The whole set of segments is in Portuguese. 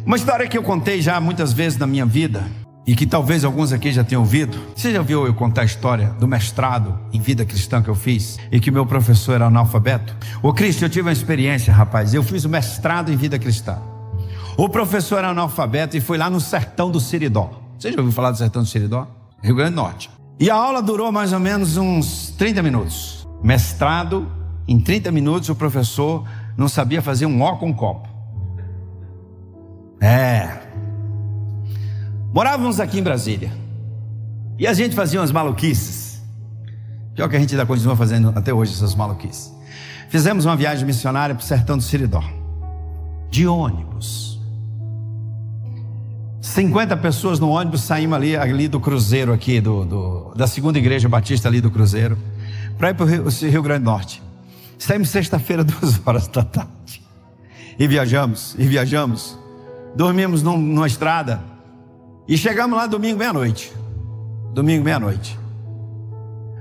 Uma história que eu contei já muitas vezes na minha vida, e que talvez alguns aqui já tenham ouvido. Você já ouviu eu contar a história do mestrado em vida cristã que eu fiz, e que o meu professor era analfabeto? Ô Cristo, eu tive uma experiência, rapaz. Eu fiz o mestrado em vida cristã. O professor era analfabeto e foi lá no sertão do Seridó. Você já ouviu falar do sertão do Seridó? Rio Grande do Norte. E a aula durou mais ou menos uns 30 minutos. Mestrado, em 30 minutos o professor não sabia fazer um ó com um copo. Morávamos aqui em Brasília, e a gente fazia umas maluquices. Pior que a gente ainda continua fazendo até hoje essas maluquices. Fizemos uma viagem missionária para o sertão do Seridó, de ônibus. 50 pessoas no ônibus. Saímos ali do cruzeiro aqui, da segunda igreja batista ali do cruzeiro, para ir para o Rio Grande do Norte. Saímos sexta-feira, 2h da tarde. E viajamos. Dormimos numa estrada. E chegamos lá domingo meia-noite.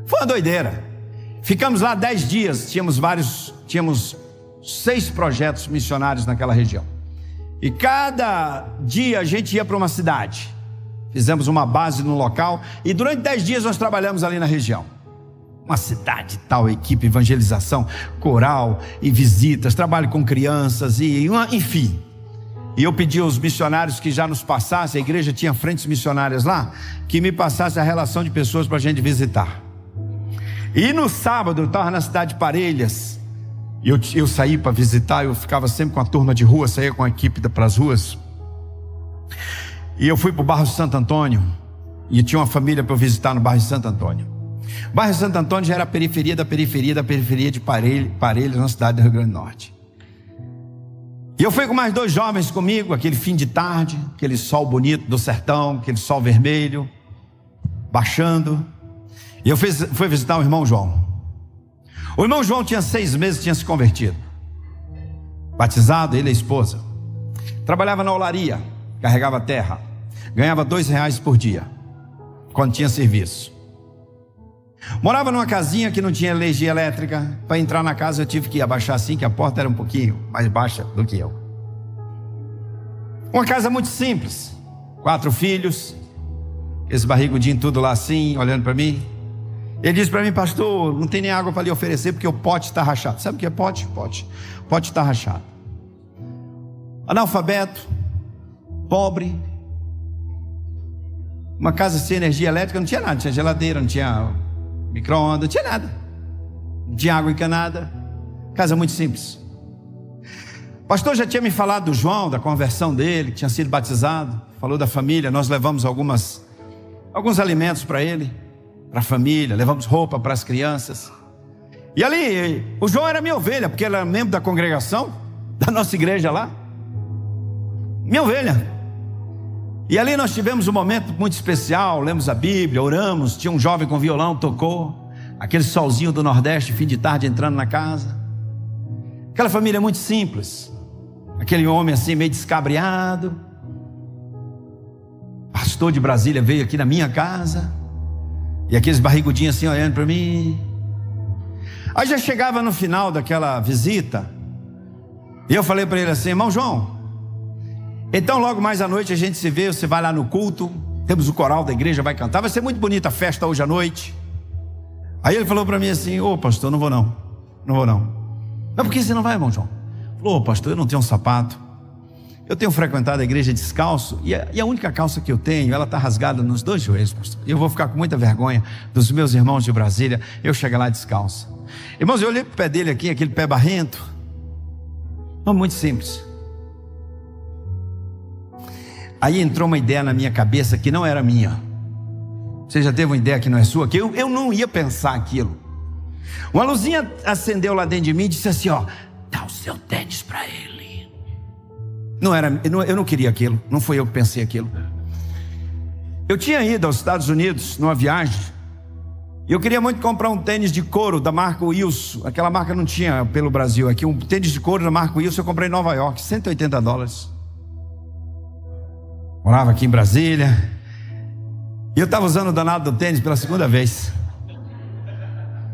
Foi uma doideira. Ficamos lá 10 dias. Tínhamos 6 projetos missionários naquela região. E cada dia a gente ia para uma cidade. Fizemos uma base no local. E durante 10 dias nós trabalhamos ali na região. Uma cidade tal, equipe, evangelização, coral e visitas, trabalho com crianças enfim. E eu pedi aos missionários que já nos passassem, a igreja tinha frentes missionárias lá, que me passasse a relação de pessoas para a gente visitar. E no sábado eu estava na cidade de Parelhas, e eu saí para visitar. Eu ficava sempre com a turma de rua, saía com a equipe para as ruas. E eu fui para o bairro Santo Antônio, e tinha uma família para eu visitar no bairro Santo Antônio. O bairro Santo Antônio já era a periferia da periferia de Parelhas, na cidade do Rio Grande do Norte. E eu fui com mais 2 jovens comigo, aquele fim de tarde, aquele sol bonito do sertão, aquele sol vermelho, baixando. E eu fui visitar o irmão João. O irmão João tinha 6 meses, tinha se convertido, batizado, ele e a esposa. Trabalhava na olaria, carregava terra, ganhava R$2 por dia, quando tinha serviço. Morava numa casinha que não tinha energia elétrica. Para entrar na casa eu tive que abaixar assim, que a porta era um pouquinho mais baixa do que eu. Uma casa muito simples, 4 filhos, esse barrigudinho tudo lá assim, olhando para mim. Ele disse para mim: pastor, não tem nem água para lhe oferecer, porque o pote está rachado. Sabe o que é pote? Pote está rachado. Analfabeto, pobre, uma casa sem energia elétrica, não tinha nada, não tinha geladeira, não tinha micro-ondas, não tinha nada, não tinha água encanada, casa muito simples. O pastor já tinha me falado do João, da conversão dele, que tinha sido batizado, falou da família. Nós levamos alguns alimentos para ele, para a família, levamos roupa para as crianças. E ali, o João era minha ovelha, porque ele era membro da congregação, da nossa igreja lá, minha ovelha. E ali nós tivemos um momento muito especial, lemos a Bíblia, oramos, tinha um jovem com violão, tocou, aquele solzinho do Nordeste, fim de tarde, entrando na casa. Aquela família muito simples, aquele homem assim meio descabreado. Pastor de Brasília veio aqui na minha casa, e aqueles barrigudinhos assim olhando para mim. Aí já chegava no final daquela visita, e eu falei para ele assim: irmão João, então logo mais à noite a gente se vê, você vai lá no culto, temos o coral da igreja, vai cantar, vai ser muito bonita a festa hoje à noite. Aí ele falou para mim assim: ô pastor, não vou não. Mas por que você não vai, irmão João? Falou: ô pastor, eu não tenho um sapato, eu tenho frequentado a igreja descalço, e a única calça que eu tenho, ela está rasgada nos 2 joelhos, pastor. E eu vou ficar com muita vergonha dos meus irmãos de Brasília, eu chegar lá descalço. Irmãos, eu olhei para o pé dele aqui, aquele pé barrento, muito simples. Aí entrou uma ideia na minha cabeça que não era minha. Você já teve uma ideia que não é sua? Que eu não ia pensar aquilo. Uma luzinha acendeu lá dentro de mim e disse assim: ó, dá o seu tênis para ele. Eu não queria aquilo, não foi eu que pensei aquilo. Eu tinha ido aos Estados Unidos numa viagem, e eu queria muito comprar um tênis de couro da marca Wilson. Aquela marca não tinha pelo Brasil aqui. Um tênis de couro da marca Wilson eu comprei em Nova York, $180. Morava aqui em Brasília, e eu estava usando o danado do tênis pela 2ª vez.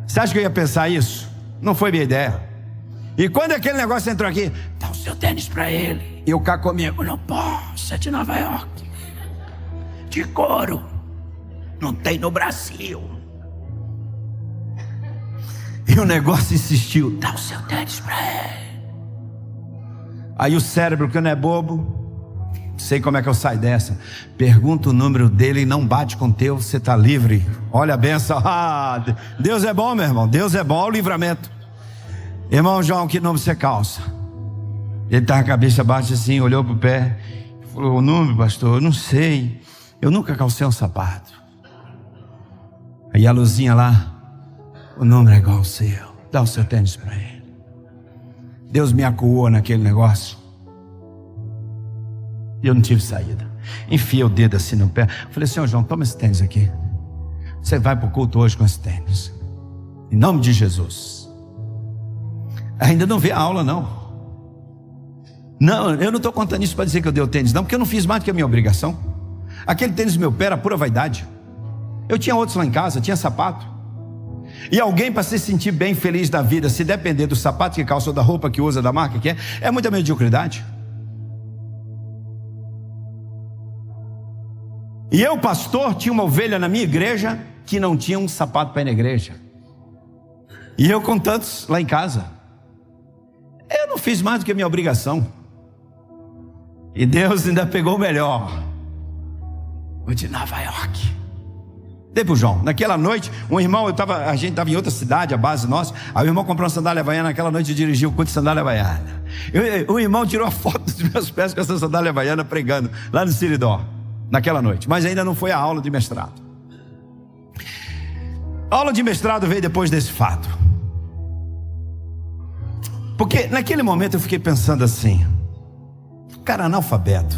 Você acha que eu ia pensar isso? Não foi minha ideia. E quando aquele negócio entrou aqui: dá o seu tênis para ele. Eu cá comigo: não pode. calça de Nova York, de couro, não tem no Brasil. E o negócio insistiu: dá o seu tênis pra ele. Aí o cérebro, que não é bobo, sei como é que eu saio dessa, pergunta o número dele e não bate com o teu, você está livre. Olha a benção. Deus é bom, meu irmão, Deus é bom. Olha o livramento. Irmão João, que número você calça? Ele estava com a cabeça baixa assim, olhou para o pé, falou: o número, pastor? Eu não sei, eu nunca calcei um sapato. Aí a luzinha lá: o número é igual ao seu, dá o seu tênis para ele. Deus me acuou naquele negócio e eu não tive saída. Enfiei o dedo assim no pé, falei: senhor João, toma esse tênis aqui, você vai para o culto hoje com esse tênis, em nome de Jesus. Ainda não vê a aula não. Não, eu não estou contando isso para dizer que eu dei o tênis, não, porque eu não fiz mais do que a minha obrigação. Aquele tênis no meu pé era pura vaidade. Eu tinha outros lá em casa, tinha sapato. E alguém, para se sentir bem, feliz da vida, se depender do sapato que calça ou da roupa que usa, da marca que é muita mediocridade. E eu, pastor, tinha uma ovelha na minha igreja que não tinha um sapato para ir na igreja. E eu com tantos lá em casa. Eu não fiz mais do que a minha obrigação. E Deus ainda pegou o melhor, o de Nova York. Dei pro João. Naquela noite, um irmão, a gente estava em outra cidade, a base nossa. Aí o irmão comprou uma sandália havaiana. Naquela noite eu dirigi o culto de sandália havaiana. O irmão tirou a foto dos meus pés com essa sandália havaiana pregando lá no Siridó, naquela noite. Mas ainda não foi a aula de mestrado. A aula de mestrado veio depois desse fato. Porque naquele momento eu fiquei pensando assim: cara analfabeto,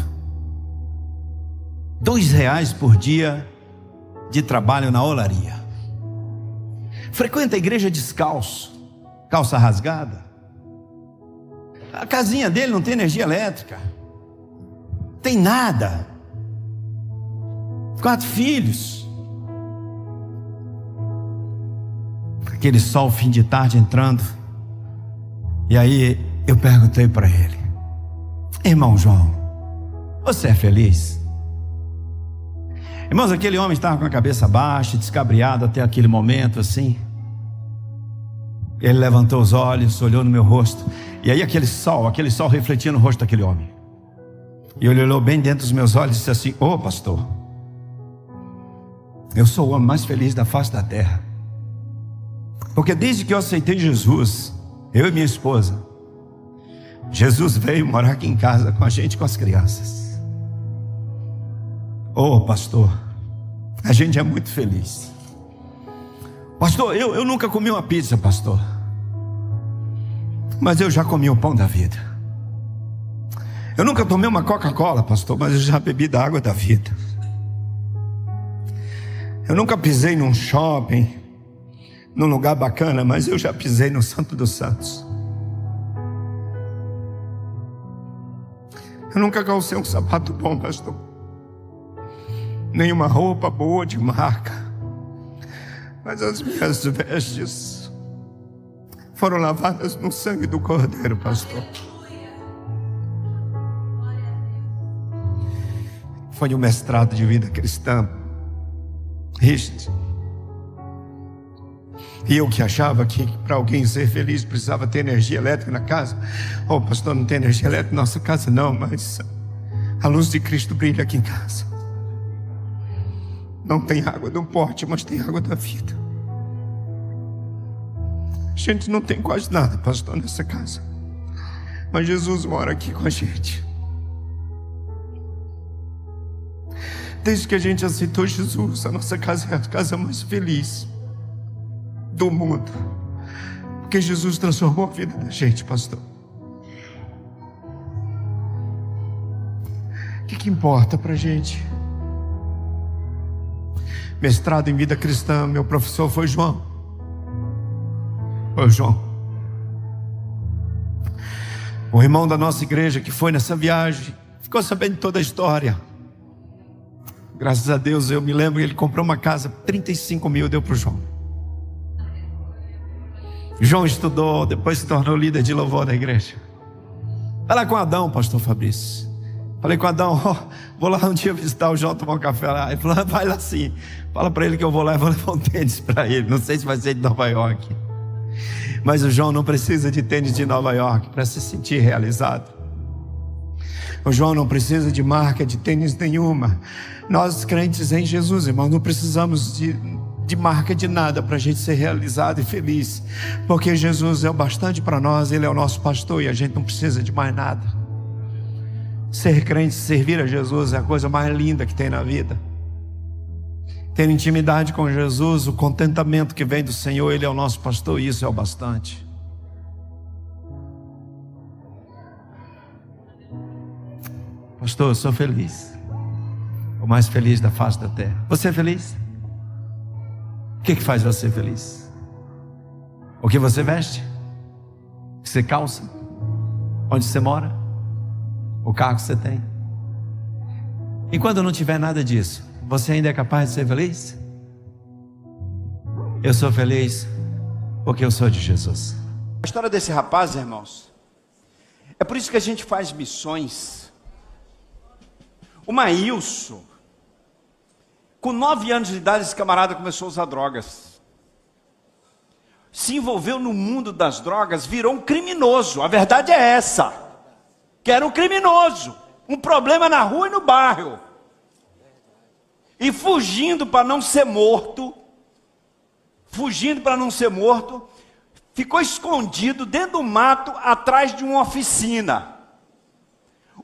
R$2 por dia de trabalho na olaria, frequenta a igreja descalço, calça rasgada, a casinha dele não tem energia elétrica, tem nada, 4 filhos, aquele sol fim de tarde entrando. E aí eu perguntei para ele: irmão João, você é feliz? Irmãos, aquele homem estava com a cabeça baixa, descabriado até aquele momento assim. Ele levantou os olhos, olhou no meu rosto, e aí aquele sol refletia no rosto daquele homem. E ele olhou bem dentro dos meus olhos e disse assim: ô pastor, eu sou o homem mais feliz da face da terra, porque desde que eu aceitei Jesus, eu e minha esposa, Jesus veio morar aqui em casa com a gente, com as crianças. Oh pastor, a gente é muito feliz. Pastor, eu nunca comi uma pizza, pastor, mas eu já comi o pão da vida. Eu nunca tomei uma Coca-Cola, pastor, mas eu já bebi da água da vida. Eu nunca pisei num shopping, num lugar bacana, mas eu já pisei no Santo dos Santos. Eu nunca calcei um sapato bom, pastor, nenhuma roupa boa de marca, mas as minhas vestes foram lavadas no sangue do Cordeiro, pastor. Foi um mestrado de vida cristã, este. E eu que achava que para alguém ser feliz precisava ter energia elétrica na casa. Oh pastor, não tem energia elétrica na nossa casa não, mas a luz de Cristo brilha aqui em casa. Não tem água do pote, mas tem água da vida. A gente não tem quase nada, pastor, nessa casa, mas Jesus mora aqui com a gente. Desde que a gente aceitou Jesus, a nossa casa é a casa mais feliz do mundo, porque Jesus transformou a vida da gente, pastor. O que importa pra gente? Mestrado em vida cristã, meu professor foi João. Foi João, o irmão da nossa igreja que foi nessa viagem, ficou sabendo toda a história. Graças a Deus, eu me lembro que ele comprou uma casa, 35 mil, deu para o João. João estudou, depois se tornou líder de louvor da igreja. Vai lá com Adão, pastor Fabrício. Falei com Adão, vou lá um dia visitar o João, tomar um café lá. Ele falou, vai lá sim. Fala para ele que eu vou lá e vou levar um tênis para ele. Não sei se vai ser de Nova York. Mas o João não precisa de tênis de Nova York para se sentir realizado. O João não precisa de marca de tênis nenhuma. Nós crentes em Jesus, irmão, não precisamos de marca de nada para a gente ser realizado e feliz. Porque Jesus é o bastante para nós, Ele é o nosso pastor e a gente não precisa de mais nada. Ser crente, servir a Jesus é a coisa mais linda que tem na vida. Ter intimidade com Jesus, o contentamento que vem do Senhor, Ele é o nosso pastor e isso é o bastante. Pastor, eu sou feliz. O mais feliz da face da terra. Você é feliz? O que faz você feliz? O que você veste? O que você calça? Onde você mora? O carro que você tem? E quando não tiver nada disso, você ainda é capaz de ser feliz? Eu sou feliz porque eu sou de Jesus. A história desse rapaz, irmãos, é por isso que a gente faz missões. O Maílson, com 9 anos de idade, esse camarada começou a usar drogas. Se envolveu no mundo das drogas, virou um criminoso. A verdade é essa. Que era um criminoso. Um problema na rua e no bairro. E fugindo para não ser morto. Ficou escondido dentro do mato, atrás de uma oficina.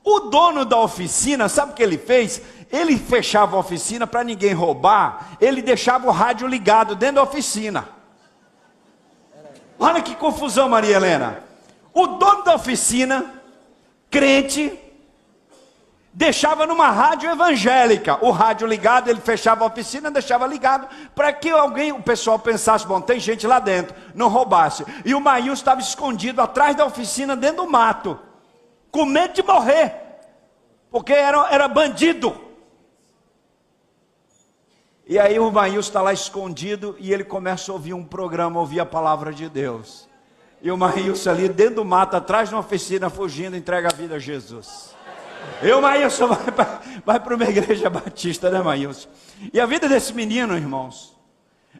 O dono da oficina, sabe o que ele fez? Ele fechava a oficina para ninguém roubar. Ele deixava o rádio ligado dentro da oficina. Olha que confusão, Maria Helena. O dono da oficina, crente, deixava numa rádio evangélica o rádio ligado. Ele fechava a oficina, deixava ligado para que o pessoal pensasse, bom, tem gente lá dentro, não roubasse. E o Maílson estava escondido atrás da oficina, dentro do mato, com medo de morrer, porque era bandido. E aí o Maílson está lá escondido e ele começa a ouvir um programa, ouvir a palavra de Deus. E o Maílson ali dentro do mato, atrás de uma oficina, fugindo, entrega a vida a Jesus. E o Maílson vai para uma igreja batista, né, Maílson? E a vida desse menino, irmãos,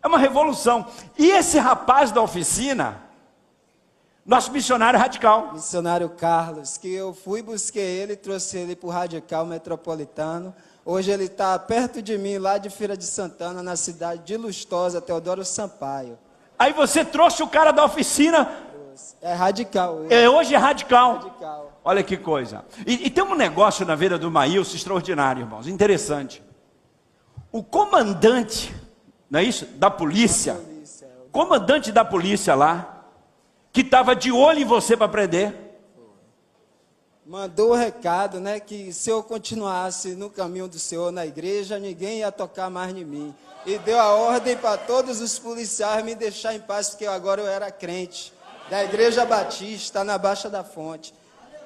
é uma revolução. E esse rapaz da oficina, nosso missionário radical. Missionário Carlos, que eu fui, busquei ele, trouxe ele para o Radical Metropolitano. Hoje ele está perto de mim, lá de Feira de Santana, na cidade de Lustosa, Teodoro Sampaio. Aí você trouxe o cara da oficina. É radical. Hoje é radical. Radical. Olha que coisa. E tem um negócio na vida do Maílson extraordinário, irmãos, interessante. O comandante, não é isso? Da polícia. Comandante da polícia lá, que estava de olho em você para prender. Mandou o recado, né, que se eu continuasse no caminho do Senhor na igreja, ninguém ia tocar mais em mim. E deu a ordem para todos os policiais me deixar em paz, porque agora eu era crente da Igreja Batista, na Baixa da Fonte.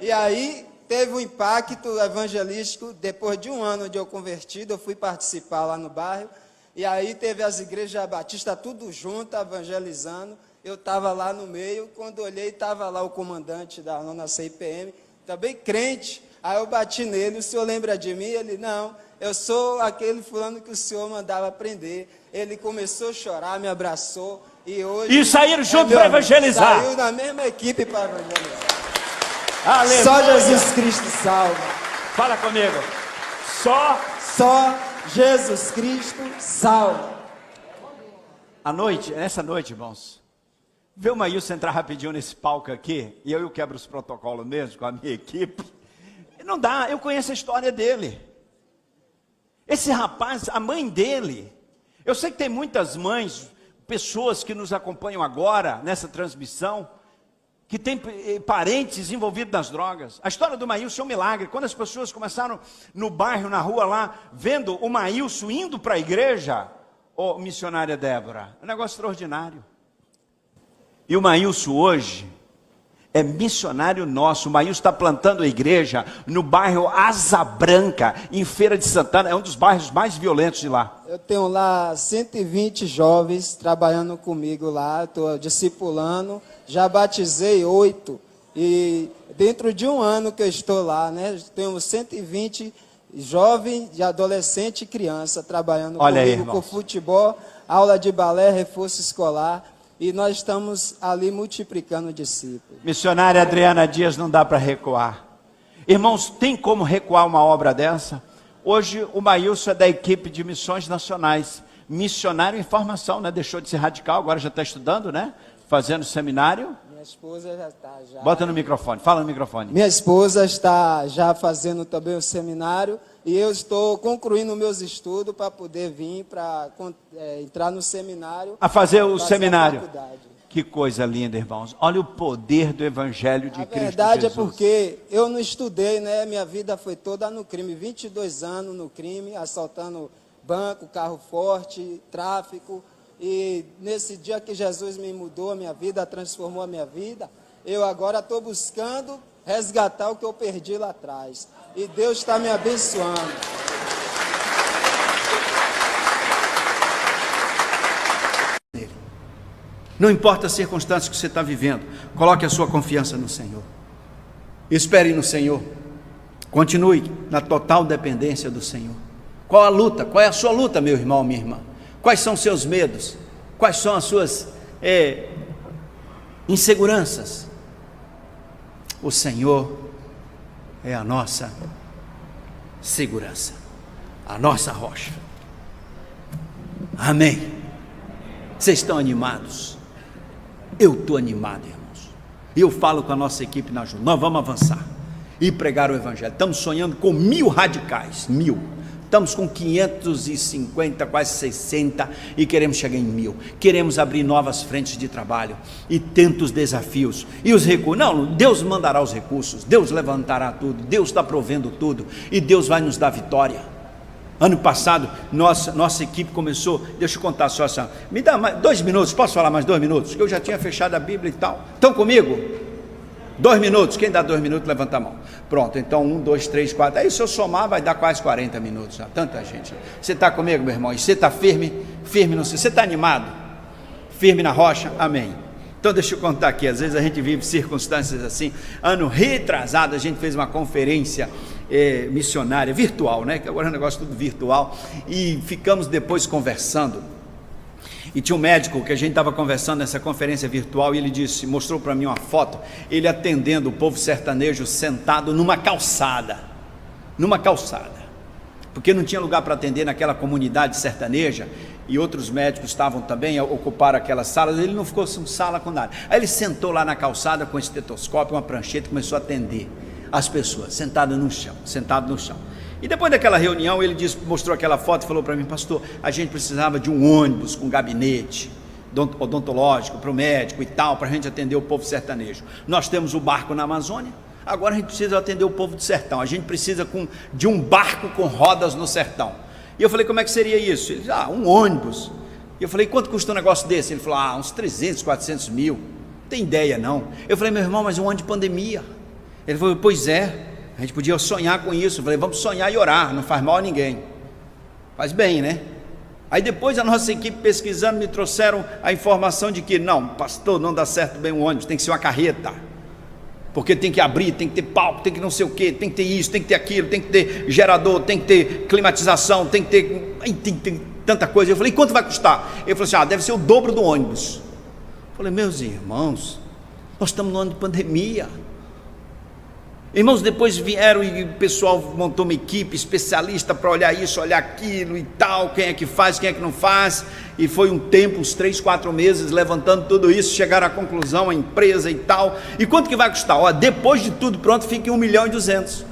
E aí teve um impacto evangelístico. Depois de um ano de eu convertido, eu fui participar lá no bairro. E aí teve as igrejas batistas tudo junto, evangelizando. Eu estava lá no meio, quando olhei, estava lá o comandante da nona CIPM, também crente. Aí eu bati nele, o senhor lembra de mim? Ele, não, eu sou aquele fulano que o senhor mandava prender. Ele começou a chorar, me abraçou. E hoje... E saíram junto para evangelizar. Saiu na mesma equipe para evangelizar. Aleluia. Só Jesus Cristo salva. Fala comigo. Só Jesus Cristo salva. Nessa noite, irmãos, vê o Maílson entrar rapidinho nesse palco aqui, e eu quebro os protocolos mesmo com a minha equipe. Não dá, eu conheço a história dele. Esse rapaz, a mãe dele, eu sei que tem muitas mães, pessoas que nos acompanham agora nessa transmissão, que tem parentes envolvidos nas drogas. A história do Maílson é um milagre. Quando as pessoas começaram no bairro, na rua lá, vendo o Maílson indo para a igreja, missionária Débora, é um negócio extraordinário. E o Maílson hoje é missionário nosso. O Maílson está plantando a igreja no bairro Asa Branca, em Feira de Santana. É um dos bairros mais violentos de lá. Eu tenho lá 120 jovens trabalhando comigo lá. Estou discipulando. Já batizei 8. E dentro de um ano que eu estou lá, né, temos 120 jovens, de adolescente e criança trabalhando comigo com futebol, aula de balé, reforço escolar, e nós estamos ali multiplicando discípulos. Missionária Adriana Dias, não dá para recuar. Irmãos, tem como recuar uma obra dessa? Hoje o Maílson é da equipe de missões nacionais, missionário em formação, né? Deixou de ser radical, agora já está estudando, né? Fazendo seminário. Minha esposa já está. Bota no microfone, fala no microfone. Minha esposa está já fazendo também o seminário e eu estou concluindo meus estudos para poder vir para entrar no seminário. A fazer o seminário. A que coisa linda, irmãos. Olha o poder do Evangelho de Cristo Jesus. A verdade é porque eu não estudei, né? Minha vida foi toda no crime. 22 anos no crime, assaltando banco, carro forte, tráfico. E nesse dia que Jesus me mudou a minha vida, transformou a minha vida, eu agora estou buscando resgatar o que eu perdi lá atrás. E Deus está me abençoando. Não importa as circunstâncias que você está vivendo, coloque a sua confiança no Senhor. Espere no Senhor. Continue na total dependência do Senhor. Qual a luta? Qual é a sua luta, meu irmão, minha irmã? Quais são os seus medos? Quais são as suas inseguranças? O Senhor é a nossa segurança, a nossa rocha. Amém. Vocês estão animados? Eu estou animado, irmãos. Eu falo com a nossa equipe na Ju, nós vamos avançar e pregar o Evangelho. Estamos sonhando com 1000 radicais, 1000. Estamos com 550, quase 60 e queremos chegar em 1000. Queremos abrir novas frentes de trabalho e tantos desafios. E os recursos, não, Deus mandará os recursos, Deus levantará tudo, Deus está provendo tudo e Deus vai nos dar vitória. Ano passado, nossa equipe começou, deixa eu contar só essa, me dá mais 2 minutos, posso falar mais 2 minutos? Porque eu já tinha fechado a Bíblia e tal. Estão comigo? 2 minutos, quem dá 2 minutos, levanta a mão. Pronto, então 1, 2, 3, 4, aí se eu somar vai dar quase 40 minutos, já, tanta gente. Você está comigo, meu irmão? E você está firme no seu, você está animado? Firme na rocha? Amém. Então deixa eu contar aqui, às vezes a gente vive circunstâncias assim. Ano retrasado a gente fez uma conferência missionária, virtual, né? Que agora é um negócio tudo virtual, e ficamos depois conversando, e tinha um médico que a gente estava conversando nessa conferência virtual, e ele disse, mostrou para mim uma foto, ele atendendo o povo sertanejo sentado numa calçada, porque não tinha lugar para atender naquela comunidade sertaneja, e outros médicos estavam também a ocupar aquelas salas, ele não ficou sem sala com nada, aí ele sentou lá na calçada com um estetoscópio, uma prancheta, e começou a atender as pessoas, sentado no chão. E depois daquela reunião, ele mostrou aquela foto e falou para mim, pastor, a gente precisava de um ônibus com gabinete odontológico para o médico e tal, para a gente atender o povo sertanejo. Nós temos o barco na Amazônia, agora a gente precisa atender o povo do sertão, a gente precisa de um barco com rodas no sertão. E eu falei, como é que seria isso? Ele disse, um ônibus. E eu falei, quanto custa um negócio desse? Ele falou, uns 300, 400 mil, não tem ideia não. Eu falei, meu irmão, mas um ano de pandemia. Ele falou, pois é, a gente podia sonhar com isso. Eu falei, vamos sonhar e orar, não faz mal a ninguém. Faz bem, né? Aí depois a nossa equipe pesquisando me trouxeram a informação de que, não, pastor, não dá certo bem o ônibus, tem que ser uma carreta. Porque tem que abrir, tem que ter palco, tem que não sei o que, tem que ter isso, tem que ter aquilo, tem que ter gerador, tem que ter climatização, tem que ter tanta coisa. Eu falei, quanto vai custar? Ele falou assim, deve ser o dobro do ônibus. Eu falei, meus irmãos, nós estamos no ano de pandemia. Irmãos, depois vieram e o pessoal montou uma equipe especialista para olhar isso, olhar aquilo e tal, quem é que faz, quem é que não faz, e foi um tempo, uns 3, 4 meses, levantando tudo isso, chegaram à conclusão, a empresa e tal, e quanto que vai custar? Depois de tudo pronto, fica em 1.200.000.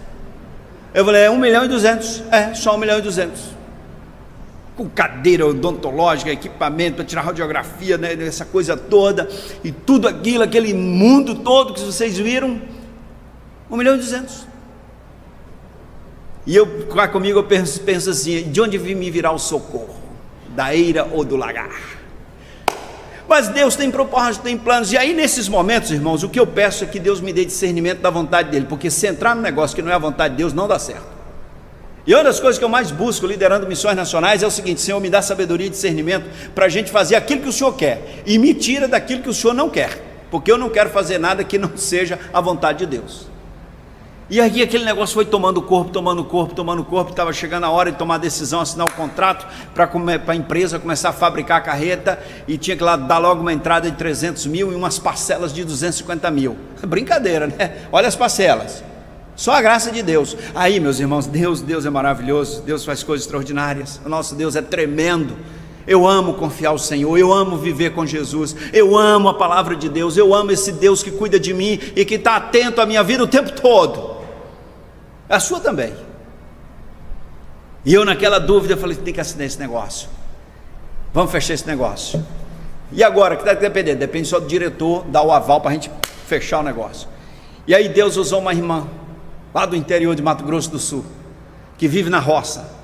Eu falei, 1.200.000, só 1.200.000, com cadeira odontológica, equipamento para tirar radiografia, né, essa coisa toda, e tudo aquilo, aquele mundo todo que vocês viram, 1.200.000. E eu, cá comigo, eu penso assim, de onde me virá o socorro? Da eira ou do lagar? Mas Deus tem propósito, tem planos, e aí nesses momentos, irmãos, o que eu peço é que Deus me dê discernimento da vontade dEle, porque se entrar no negócio que não é a vontade de Deus, não dá certo. E uma das coisas que eu mais busco liderando missões nacionais é o seguinte, Senhor, me dá sabedoria e discernimento para a gente fazer aquilo que o Senhor quer, e me tira daquilo que o Senhor não quer. porque eu não quero fazer nada que não seja a vontade de Deus. E aí aquele negócio foi tomando corpo, estava chegando a hora de tomar a decisão, assinar o contrato para a empresa começar a fabricar a carreta, e tinha que lá dar logo uma entrada de 300 mil e umas parcelas de 250 mil, brincadeira, né? Olha as parcelas, só a graça de Deus. Aí, meus irmãos, Deus é maravilhoso, Deus faz coisas extraordinárias, o nosso Deus é tremendo. Eu amo confiar ao Senhor, eu amo viver com Jesus, eu amo a palavra de Deus, eu amo esse Deus que cuida de mim e que está atento à minha vida o tempo todo. A sua também. E eu naquela dúvida, falei, tem que assinar esse negócio, vamos fechar esse negócio. E agora, que depende? Depende só do diretor dar o aval para a gente fechar o negócio. E aí Deus usou uma irmã lá do interior de Mato Grosso do Sul, que vive na roça,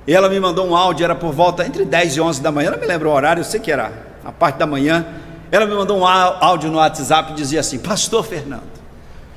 e ela me mandou um áudio, era por volta entre 10 e 11 da manhã, eu não me lembro o horário, eu sei que era a parte da manhã. Ela me mandou um áudio no WhatsApp e dizia assim: pastor Fernando,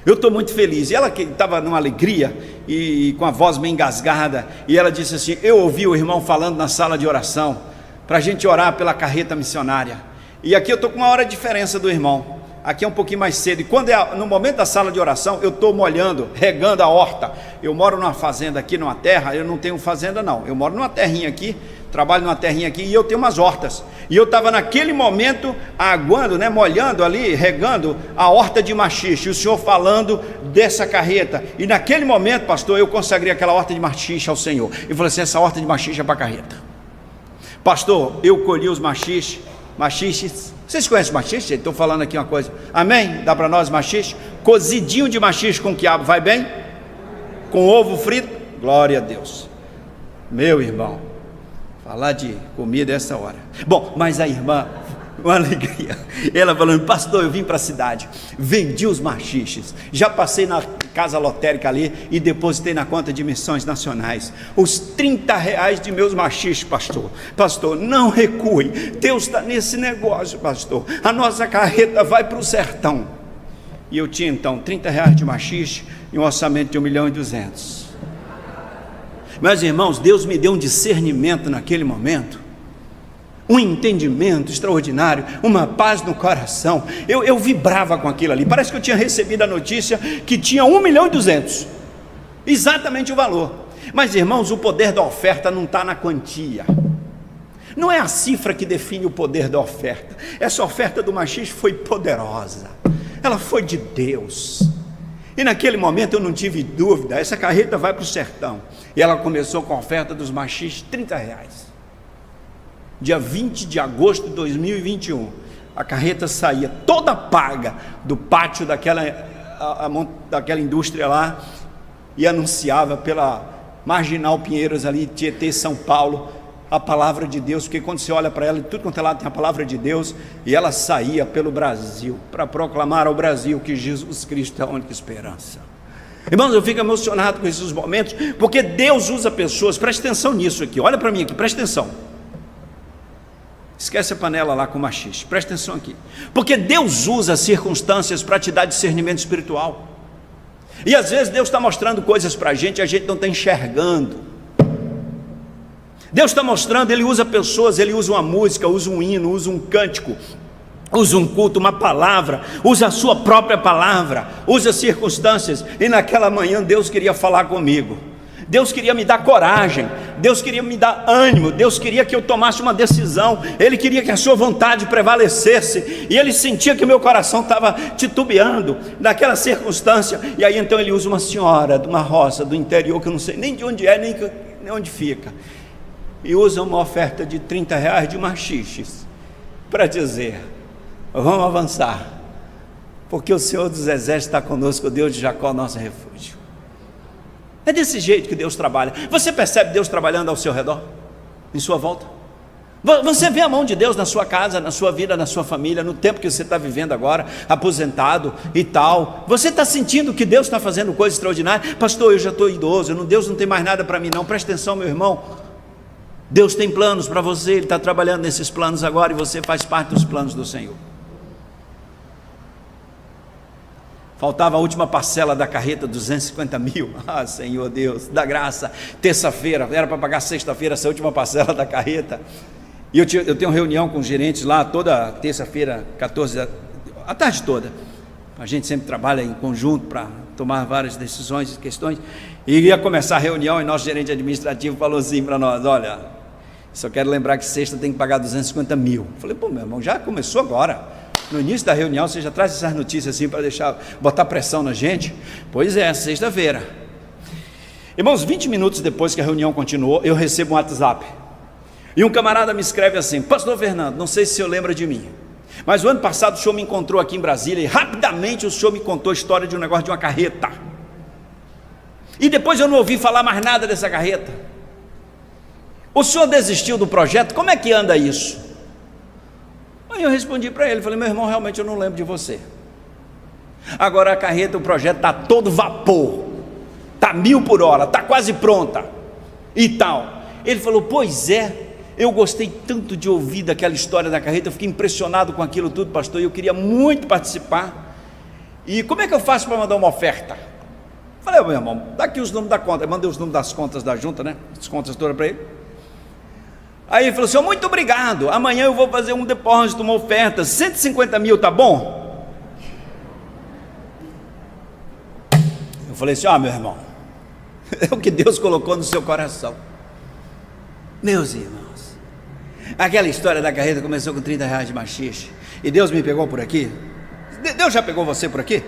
eu estou muito feliz. E ela que estava numa alegria e com a voz meio engasgada, e ela disse assim: eu ouvi o irmão falando na sala de oração para a gente orar pela carreta missionária, e aqui eu estou com uma hora de diferença do irmão, aqui é um pouquinho mais cedo, e quando é no momento da sala de oração, eu estou molhando, regando a horta. Eu moro numa fazenda aqui, numa terra, eu não tenho fazenda não, eu moro numa terrinha aqui, trabalho numa terrinha aqui, e eu tenho umas hortas, e eu estava naquele momento aguando, né, molhando ali, regando a horta de machixe, e o senhor falando dessa carreta, e naquele momento, pastor, eu consagrei aquela horta de machixe ao Senhor, e falei assim: essa horta de machixe é para a carreta. Pastor, eu colhi os machixes, vocês conhecem machixe? Estou falando aqui uma coisa, amém? Dá para nós machixe? Cozidinho de machixe com quiabo, vai bem? Com ovo frito? Glória a Deus. Meu irmão, falar de comida essa hora. Bom, mas a irmã, uma alegria, ela falando: pastor, eu vim para a cidade, vendi os machixes, já passei na casa lotérica ali e depositei na conta de missões nacionais os R$30 de meus machixes, pastor, não recue, Deus está nesse negócio, pastor, a nossa carreta vai para o sertão. E eu tinha então R$30 de machixe e um orçamento de 1.200.000. Meus irmãos, Deus me deu um discernimento naquele momento, um entendimento extraordinário, uma paz no coração. Eu vibrava com aquilo ali, parece que eu tinha recebido a notícia que tinha 1.200.000, exatamente o valor. Mas irmãos, o poder da oferta não está na quantia, não é a cifra que define o poder da oferta. Essa oferta do machixe foi poderosa, ela foi de Deus, e naquele momento eu não tive dúvida, essa carreta vai para o sertão. E ela começou com a oferta dos machixes, R$30. Dia 20 de agosto de 2021, a carreta saía toda paga do pátio daquela indústria lá, e anunciava pela Marginal Pinheiros ali, Tietê, São Paulo, a palavra de Deus, porque quando você olha para ela, tudo quanto é lado tem a palavra de Deus, e ela saía pelo Brasil, para proclamar ao Brasil que Jesus Cristo é a única esperança. Irmãos, eu fico emocionado com esses momentos, porque Deus usa pessoas, preste atenção nisso aqui, olha para mim aqui, preste atenção, esquece a panela lá com machixe, preste atenção aqui, porque Deus usa circunstâncias para te dar discernimento espiritual, e às vezes Deus está mostrando coisas para a gente não está enxergando. Deus está mostrando, Ele usa pessoas, Ele usa uma música, usa um hino, usa um cântico, usa um culto, uma palavra, usa a sua própria palavra, usa circunstâncias. E naquela manhã Deus queria falar comigo, Deus queria me dar coragem, Deus queria me dar ânimo, Deus queria que eu tomasse uma decisão, Ele queria que a sua vontade prevalecesse, e Ele sentia que o meu coração estava titubeando naquela circunstância. E aí então Ele usa uma senhora de uma roça do interior, que eu não sei nem de onde é, nem onde fica, e usa uma oferta de R$30 de machixes para dizer: vamos avançar, porque o Senhor dos Exércitos está conosco, o Deus de Jacó, nosso refúgio. É desse jeito que Deus trabalha. Você percebe Deus trabalhando ao seu redor, em sua volta? Você vê a mão de Deus na sua casa, na sua vida, na sua família, no tempo que você está vivendo agora, aposentado e tal. Você está sentindo que Deus está fazendo coisa extraordinária? Pastor, eu já estou idoso, Deus não tem mais nada para mim não. Presta atenção, meu irmão, Deus tem planos para você, Ele está trabalhando nesses planos agora, e você faz parte dos planos do Senhor. Faltava a última parcela da carreta, 250 mil, Senhor Deus, da graça, terça-feira, era para pagar sexta-feira essa última parcela da carreta, E eu tenho reunião com os gerentes lá toda terça-feira, 14, a tarde toda. A gente sempre trabalha em conjunto para tomar várias decisões e questões. E ia começar a reunião e nosso gerente administrativo falou assim para nós: olha, só quero lembrar que sexta tem que pagar 250 mil. Eu falei: pô, meu irmão, já começou agora. No início da reunião você já traz essas notícias assim para botar pressão na gente? Pois é, sexta-feira. Irmãos, 20 minutos depois que a reunião continuou, eu recebo um WhatsApp. E um camarada me escreve assim: pastor Fernando, não sei se o senhor lembra de mim, mas o ano passado o senhor me encontrou aqui em Brasília e rapidamente o senhor me contou a história de um negócio de uma carreta. E depois eu não ouvi falar mais nada dessa carreta. O senhor desistiu do projeto? Como é que anda isso? Aí eu respondi para ele, falei: meu irmão, realmente eu não lembro de você. Agora a carreta, o projeto está todo vapor, está 1000 por hora, está quase pronta e tal. Ele falou: pois é, eu gostei tanto de ouvir daquela história da carreta, eu fiquei impressionado com aquilo tudo, pastor, e eu queria muito participar. E como é que eu faço para mandar uma oferta? Falei: meu irmão, dá aqui os números da conta. Eu mandei os números das contas da junta, né? As contas todas para ele. Aí ele falou: senhor, muito obrigado, amanhã eu vou fazer um depósito, uma oferta, 150 mil, tá bom? Eu falei assim: ó, meu irmão, é o que Deus colocou no seu coração. Meus irmãos, aquela história da carreta começou com 30 reais de machixe, e Deus me pegou por aqui. Deus já pegou você por aqui?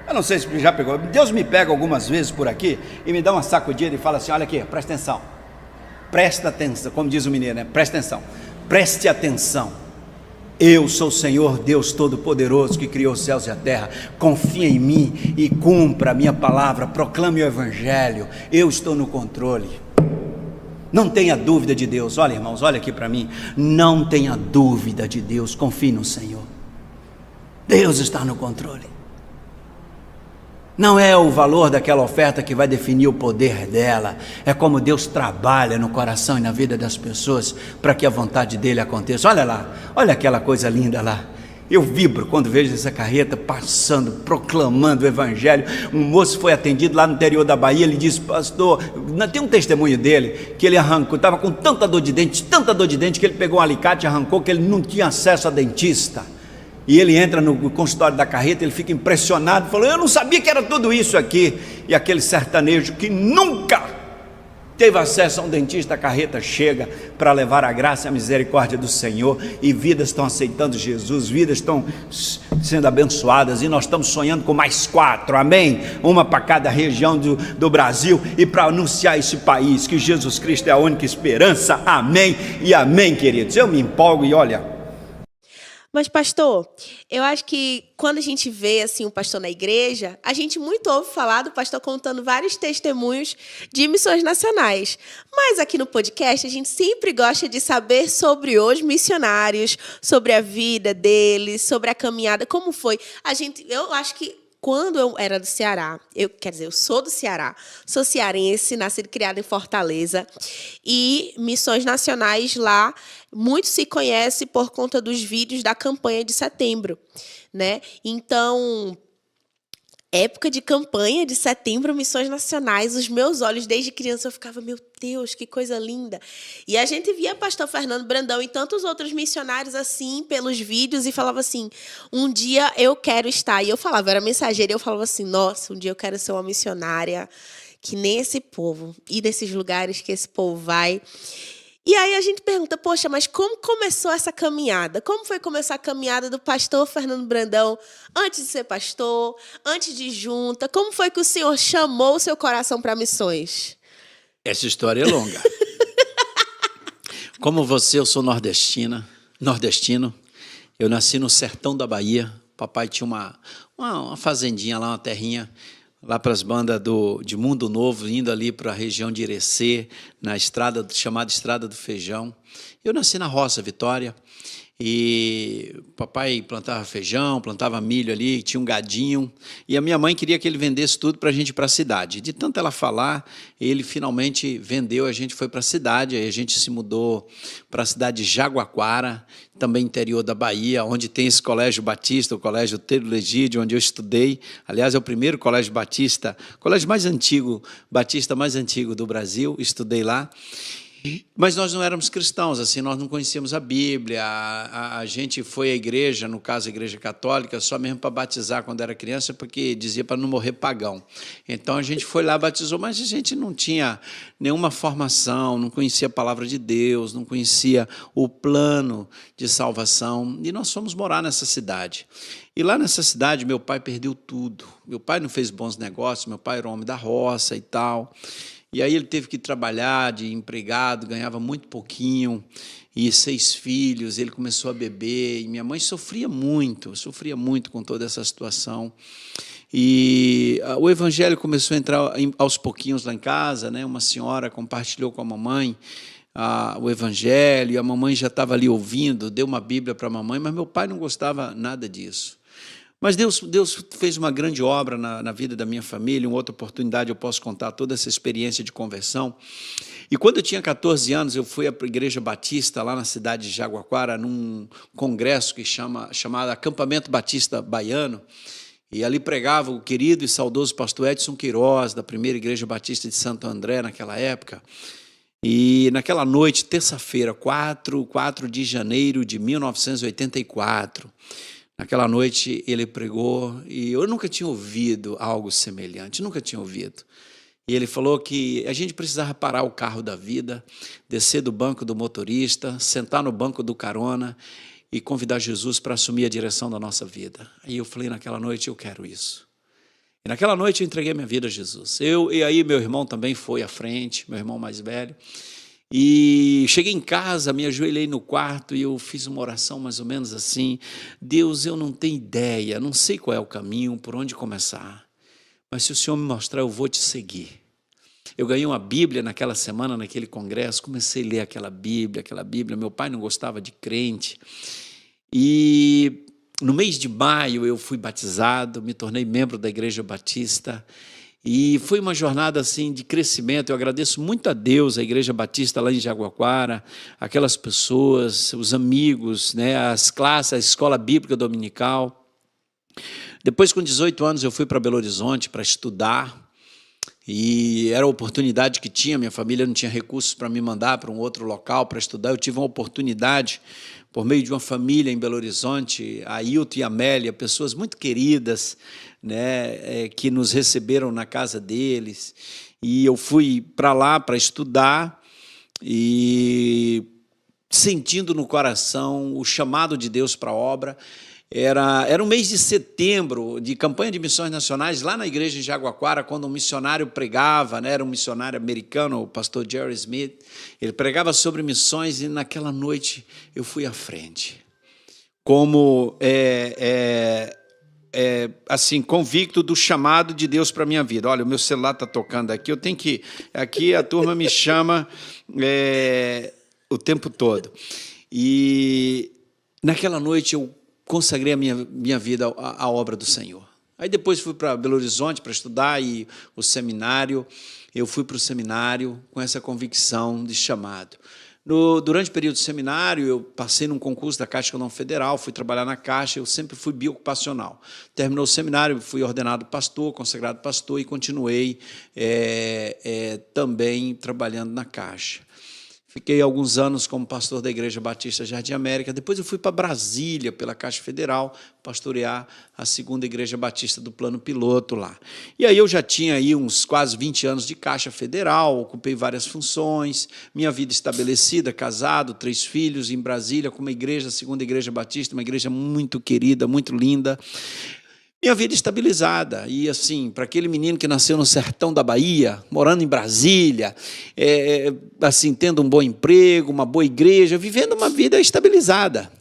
Eu não sei se já pegou. Deus me pega algumas vezes por aqui e me dá uma sacudida e fala assim: olha aqui, presta atenção. Presta atenção, como diz o mineiro, né? Presta atenção, preste atenção. Eu sou o Senhor Deus Todo-Poderoso que criou os céus e a terra. Confia em mim e cumpra a minha palavra, proclame o Evangelho. Eu estou no controle. Não tenha dúvida de Deus. Olha, irmãos, olha aqui para mim. Não tenha dúvida de Deus, confie no Senhor. Deus está no controle. Não é o valor daquela oferta que vai definir o poder dela, é como Deus trabalha no coração e na vida das pessoas para que a vontade dele aconteça. Olha lá, olha aquela coisa linda lá. Eu vibro quando vejo essa carreta passando, proclamando o Evangelho. Um moço foi atendido lá no interior da Bahia, ele disse: pastor, tem um testemunho dele, que ele arrancou, estava com tanta dor de dente, que ele pegou um alicate e arrancou, que ele não tinha acesso a dentista. E ele entra no consultório da carreta, ele fica impressionado, falou: eu não sabia que era tudo isso aqui. E aquele sertanejo que nunca teve acesso a um dentista, a carreta chega para levar a graça e a misericórdia do Senhor, e vidas estão aceitando Jesus, vidas estão sendo abençoadas, e nós estamos sonhando com mais 4, amém? Uma para cada região do Brasil, e para anunciar esse país, que Jesus Cristo é a única esperança, amém e amém, queridos. Eu me empolgo e olha... Mas, pastor, eu acho que quando a gente vê assim um pastor na igreja, a gente muito ouve falar do pastor contando vários testemunhos de missões nacionais. Mas aqui no podcast a gente sempre gosta de saber sobre os missionários, sobre a vida deles, sobre a caminhada, como foi. Eu acho que quando eu era do Ceará, eu sou do Ceará, sou cearense, nascida e criada em Fortaleza, e missões nacionais lá, muito se conhece por conta dos vídeos da campanha de setembro, né? Então, época de campanha de setembro, missões nacionais, os meus olhos desde criança eu ficava: meu Deus, que coisa linda. E a gente via pastor Fernando Brandão e tantos outros missionários assim pelos vídeos e falava assim: um dia eu quero estar. E eu falava, era mensageira, e eu falava assim: nossa, um dia eu quero ser uma missionária que nem esse povo, ir nesses lugares que esse povo vai. E aí a gente pergunta: poxa, mas como começou essa caminhada? Como foi começar a caminhada do pastor Fernando Brandão antes de ser pastor, antes de junta? Como foi que o Senhor chamou o seu coração para missões? Essa história é longa. Como você, eu sou nordestino. Eu nasci no sertão da Bahia. Papai tinha uma fazendinha lá, uma terrinha, lá para as bandas de Mundo Novo, indo ali para a região de Irecê, na estrada chamada Estrada do Feijão. Eu nasci na roça, Vitória, e papai plantava feijão, plantava milho ali, tinha um gadinho, e a minha mãe queria que ele vendesse tudo para a gente ir para a cidade. De tanto ela falar, ele finalmente vendeu, a gente foi para a cidade, aí a gente se mudou para a cidade de Jaguaquara, também interior da Bahia, onde tem esse colégio batista, o colégio Tedo Legídio, onde eu estudei. Aliás, é o primeiro colégio batista, colégio mais antigo, batista mais antigo do Brasil, estudei lá. Mas nós não éramos cristãos, assim, nós não conhecíamos a Bíblia, a gente foi à igreja, no caso a igreja católica, só mesmo para batizar quando era criança, porque dizia para não morrer pagão. Então a gente foi lá, batizou, mas a gente não tinha nenhuma formação, não conhecia a palavra de Deus, não conhecia o plano de salvação, e nós fomos morar nessa cidade. E lá nessa cidade meu pai perdeu tudo, meu pai não fez bons negócios, meu pai era um homem da roça e tal. E aí ele teve que trabalhar de empregado, ganhava muito pouquinho, e 6 filhos, ele começou a beber, e minha mãe sofria muito com toda essa situação. E o evangelho começou a entrar aos pouquinhos lá em casa, né? Uma senhora compartilhou com a mamãe o evangelho, e a mamãe já estava ali ouvindo, deu uma Bíblia para a mamãe, mas meu pai não gostava nada disso. Mas Deus fez uma grande obra na vida da minha família. Em outra oportunidade eu posso contar toda essa experiência de conversão. E quando eu tinha 14 anos, eu fui à Igreja Batista, lá na cidade de Jaguaquara, num congresso chamado Acampamento Batista Baiano, e ali pregava o querido e saudoso pastor Edson Queiroz, da primeira Igreja Batista de Santo André, naquela época. E naquela noite, terça-feira, 4 de janeiro de 1984, naquela noite ele pregou, e eu nunca tinha ouvido algo semelhante, nunca tinha ouvido. E ele falou que a gente precisava parar o carro da vida, descer do banco do motorista, sentar no banco do carona e convidar Jesus para assumir a direção da nossa vida. E eu falei naquela noite, eu quero isso. E naquela noite eu entreguei minha vida a Jesus. E aí meu irmão também foi à frente, meu irmão mais velho. E cheguei em casa, me ajoelhei no quarto e eu fiz uma oração mais ou menos assim: Deus, eu não tenho ideia, não sei qual é o caminho, por onde começar, mas se o Senhor me mostrar, eu vou te seguir. Eu ganhei uma Bíblia naquela semana, naquele congresso, comecei a ler aquela Bíblia, meu pai não gostava de crente, e no mês de maio eu fui batizado, me tornei membro da Igreja Batista. E foi uma jornada assim de crescimento. Eu agradeço muito a Deus, a Igreja Batista lá em Jaguaquara, aquelas pessoas, os amigos, né, as classes, a escola bíblica dominical. Depois, com 18 anos, eu fui para Belo Horizonte para estudar, e era a oportunidade que tinha. Minha família não tinha recursos para me mandar para um outro local para estudar. Eu tive uma oportunidade por meio de uma família em Belo Horizonte, a Ailton e a Amélia, pessoas muito queridas, né, que nos receberam na casa deles, e eu fui para lá para estudar, e sentindo no coração o chamado de Deus para a obra. Era um mês de setembro, de campanha de missões nacionais, lá na igreja de Jaguaquara, quando um missionário pregava, né, era um missionário americano, o pastor Jerry Smith, ele pregava sobre missões, e naquela noite eu fui à frente, como assim, convicto do chamado de Deus para a minha vida. Olha, o meu celular está tocando aqui, eu tenho que... Aqui a turma me chama o tempo todo. E naquela noite eu consagrei a minha vida à obra do Senhor. Aí depois fui para Belo Horizonte para estudar, e o seminário, eu fui para o seminário com essa convicção de chamado. Durante o período do seminário, eu passei num concurso da Caixa Econômica Federal, fui trabalhar na Caixa, eu sempre fui biocupacional. Terminou o seminário, fui ordenado pastor, consagrado pastor, e continuei também trabalhando na Caixa. Fiquei alguns anos como pastor da Igreja Batista Jardim América. Depois eu fui para Brasília, pela Caixa Federal, pastorear a 2ª Igreja Batista do Plano Piloto lá. E aí eu já tinha aí uns quase 20 anos de Caixa Federal, ocupei várias funções, minha vida estabelecida, casado, 3 filhos, em Brasília, com uma igreja, a 2ª Igreja Batista, uma igreja muito querida, muito linda. Minha vida estabilizada, e assim, para aquele menino que nasceu no sertão da Bahia, morando em Brasília, assim, tendo um bom emprego, uma boa igreja, vivendo uma vida estabilizada.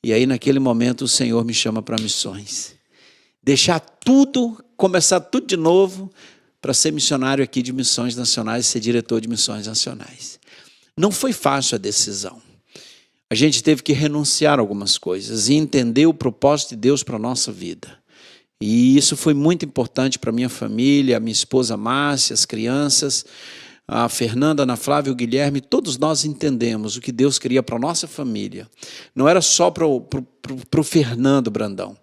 E aí, naquele momento, o Senhor me chama para missões. Deixar tudo, começar tudo de novo, para ser missionário aqui de missões nacionais, ser diretor de missões nacionais. Não foi fácil a decisão. A gente teve que renunciar a algumas coisas e entender o propósito de Deus para a nossa vida. E isso foi muito importante para a minha família, a minha esposa Márcia, as crianças, a Fernanda, a Ana Flávia, o Guilherme. Todos nós entendemos o que Deus queria para a nossa família. Não era só para o Fernando Brandão,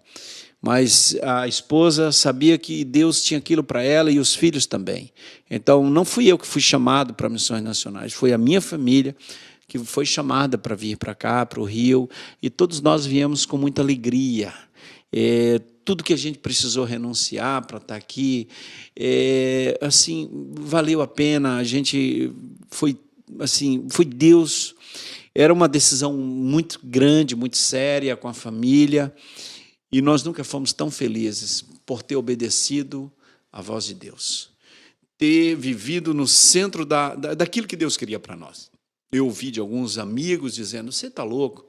mas a esposa sabia que Deus tinha aquilo para ela e os filhos também. Então, não fui eu que fui chamado para Missões Nacionais, foi a minha família que foi chamada para vir para cá, para o Rio, e todos nós viemos com muita alegria. Tudo que a gente precisou renunciar para estar aqui, assim, valeu a pena. A gente foi Deus. Era uma decisão muito grande, muito séria com a família, e nós nunca fomos tão felizes por ter obedecido à voz de Deus, ter vivido no centro daquilo que Deus queria para nós. Eu ouvi de alguns amigos dizendo: você está louco?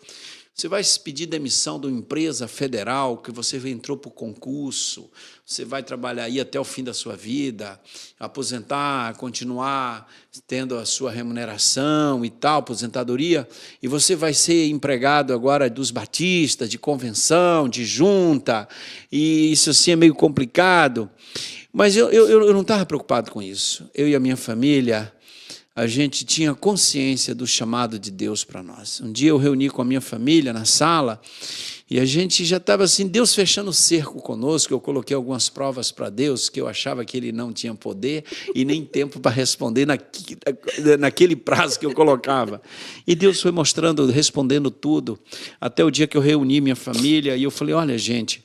Você vai pedir demissão de uma empresa federal que você entrou por concurso, você vai trabalhar aí até o fim da sua vida, aposentar, continuar tendo a sua remuneração e tal, aposentadoria, e você vai ser empregado agora dos batistas, de convenção, de junta, e isso assim é meio complicado. Mas eu não estava preocupado com isso. Eu e a minha família, a gente tinha consciência do chamado de Deus para nós. Um dia eu reuni com a minha família na sala e a gente já estava assim, Deus fechando o cerco conosco. Eu coloquei algumas provas para Deus que eu achava que Ele não tinha poder e nem tempo para responder naquele prazo que eu colocava. E Deus foi mostrando, respondendo tudo, até o dia que eu reuni minha família e eu falei: olha, gente,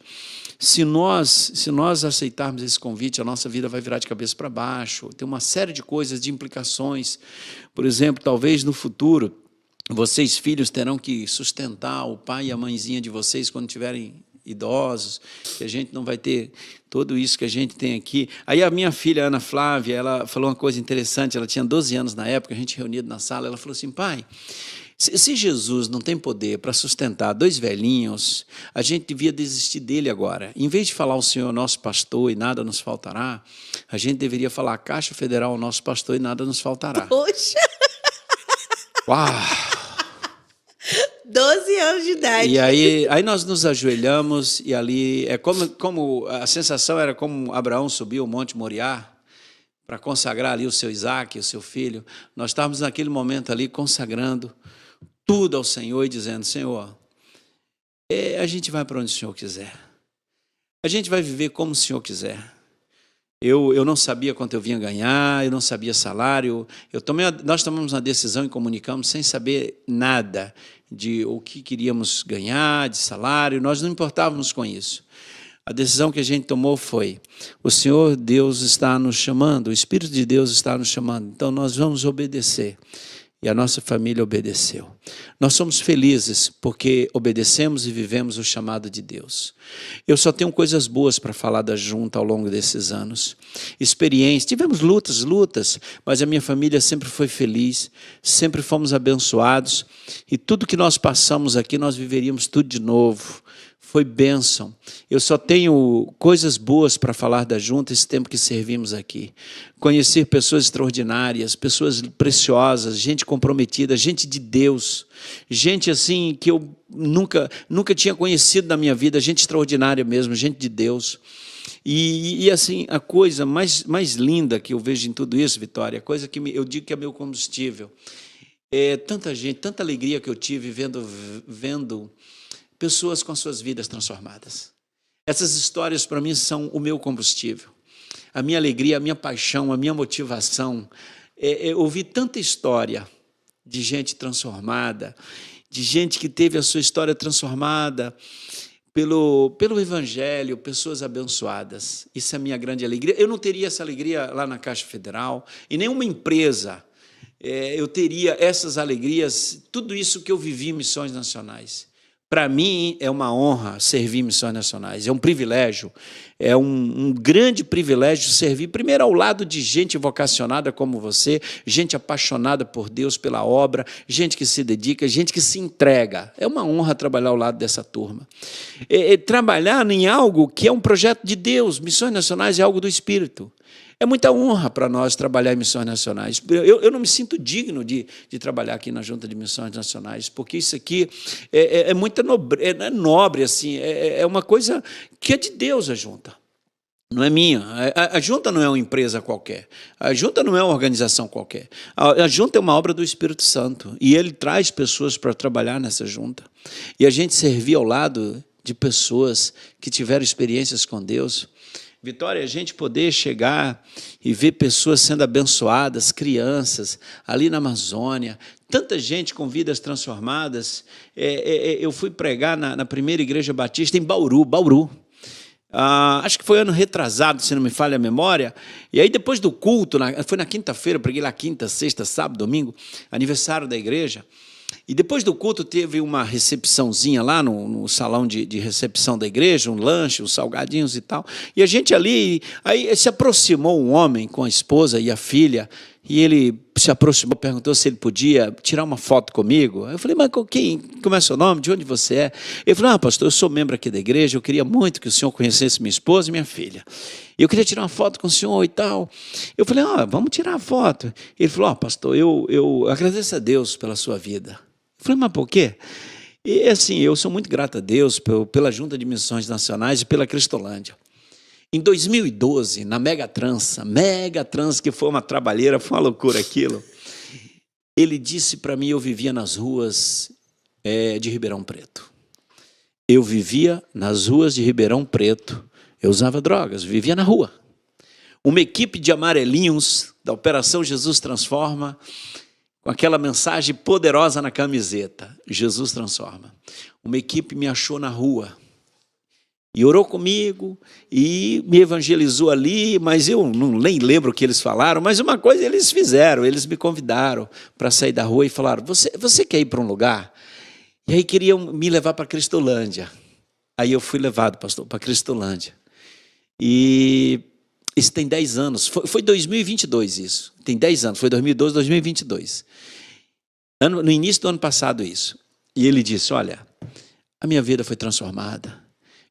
se nós aceitarmos esse convite, a nossa vida vai virar de cabeça para baixo. Tem uma série de coisas, de implicações. Por exemplo, talvez no futuro, vocês, filhos, terão que sustentar o pai e a mãezinha de vocês quando tiverem idosos, que a gente não vai ter tudo isso que a gente tem aqui. Aí a minha filha, Ana Flávia, ela falou uma coisa interessante, ela tinha 12 anos na época, a gente reunido na sala, ela falou assim: pai, se Jesus não tem poder para sustentar 2 velhinhos, a gente devia desistir dele agora. Em vez de falar o Senhor nosso pastor e nada nos faltará, a gente deveria falar a Caixa Federal nosso pastor e nada nos faltará. Poxa! Uau! 12 anos de idade. E aí nós nos ajoelhamos e ali, como a sensação era como Abraão subiu o Monte Moriá para consagrar ali o seu Isaque, o seu filho. Nós estávamos naquele momento ali consagrando tudo ao Senhor e dizendo: Senhor, a gente vai para onde o Senhor quiser. A gente vai viver como o Senhor quiser. Eu não sabia quanto eu vinha ganhar, eu não sabia salário. Nós tomamos uma decisão e comunicamos sem saber nada de o que queríamos ganhar, de salário, nós não importávamos com isso. A decisão que a gente tomou foi: o Senhor Deus está nos chamando, o Espírito de Deus está nos chamando, então nós vamos obedecer. E a nossa família obedeceu. Nós somos felizes porque obedecemos e vivemos o chamado de Deus. Eu só tenho coisas boas para falar da junta ao longo desses anos. Experiência, tivemos lutas, mas a minha família sempre foi feliz, sempre fomos abençoados, e tudo que nós passamos aqui, nós viveríamos tudo de novo. Foi bênção. Eu só tenho coisas boas para falar da junta esse tempo que servimos aqui. Conhecer pessoas extraordinárias, pessoas preciosas, gente comprometida, gente de Deus, gente assim que eu nunca tinha conhecido na minha vida, gente extraordinária mesmo, gente de Deus. E assim, a coisa mais linda que eu vejo em tudo isso, Vitória, a coisa que eu digo que é meu combustível, é tanta gente, tanta alegria que eu tive vendo pessoas com as suas vidas transformadas. Essas histórias, para mim, são o meu combustível. A minha alegria, a minha paixão, a minha motivação. Ouvir tanta história de gente transformada, de gente que teve a sua história transformada pelo Evangelho, pessoas abençoadas. Isso é a minha grande alegria. Eu não teria essa alegria lá na Caixa Federal, em nenhuma empresa eu teria essas alegrias, tudo isso que eu vivi em Missões Nacionais. Para mim, é uma honra servir Missões Nacionais, é um privilégio, é um grande privilégio servir, primeiro, ao lado de gente vocacionada como você, gente apaixonada por Deus, pela obra, gente que se dedica, gente que se entrega. É uma honra trabalhar ao lado dessa turma. Trabalhar em algo que é um projeto de Deus, Missões Nacionais é algo do Espírito. É muita honra para nós trabalhar em Missões Nacionais. Eu não me sinto digno de trabalhar aqui na Junta de Missões Nacionais, porque isso aqui é muito nobre, assim, é uma coisa que é de Deus, a Junta. Não é minha. A Junta não é uma empresa qualquer. A Junta não é uma organização qualquer. A Junta é uma obra do Espírito Santo, e Ele traz pessoas para trabalhar nessa Junta. E a gente servir ao lado de pessoas que tiveram experiências com Deus. Vitória, a gente poder chegar e ver pessoas sendo abençoadas, crianças, ali na Amazônia, tanta gente com vidas transformadas. Eu fui pregar na primeira igreja batista em Bauru. Acho que foi ano retrasado, se não me falha a memória. E aí, depois do culto, foi na quinta-feira, eu preguei lá quinta, sexta, sábado, domingo, aniversário da igreja. E depois do culto teve uma recepçãozinha lá no salão de recepção da igreja, um lanche, uns salgadinhos e tal. E a gente ali, aí se aproximou um homem com a esposa e a filha, e ele se aproximou, perguntou se ele podia tirar uma foto comigo. Eu falei, mas como é seu nome? De onde você é? Ele falou, pastor, eu sou membro aqui da igreja, eu queria muito que o senhor conhecesse minha esposa e minha filha. Eu queria tirar uma foto com o senhor e tal. Eu falei, vamos tirar a foto. Ele falou, pastor, eu agradeço a Deus pela sua vida. Eu falei, mas por quê? E assim, eu sou muito grato a Deus pela Junta de Missões Nacionais e pela Cristolândia. Em 2012, na Megatrans, que foi uma trabalheira, foi uma loucura aquilo, ele disse para mim, eu vivia nas ruas de Ribeirão Preto. Eu vivia nas ruas de Ribeirão Preto, eu usava drogas, vivia na rua. Uma equipe de amarelinhos da Operação Jesus Transforma, com aquela mensagem poderosa na camiseta, Jesus transforma. Uma equipe me achou na rua e orou comigo e me evangelizou ali, mas eu nem lembro o que eles falaram, mas uma coisa eles fizeram, eles me convidaram para sair da rua e falaram, você quer ir para um lugar? E aí queriam me levar para Cristolândia. Aí eu fui levado, pastor, para Cristolândia. E isso tem 10 anos, foi 2022 isso, tem 10 anos, foi 2012, 2022. No início do ano passado isso. E ele disse, olha, a minha vida foi transformada,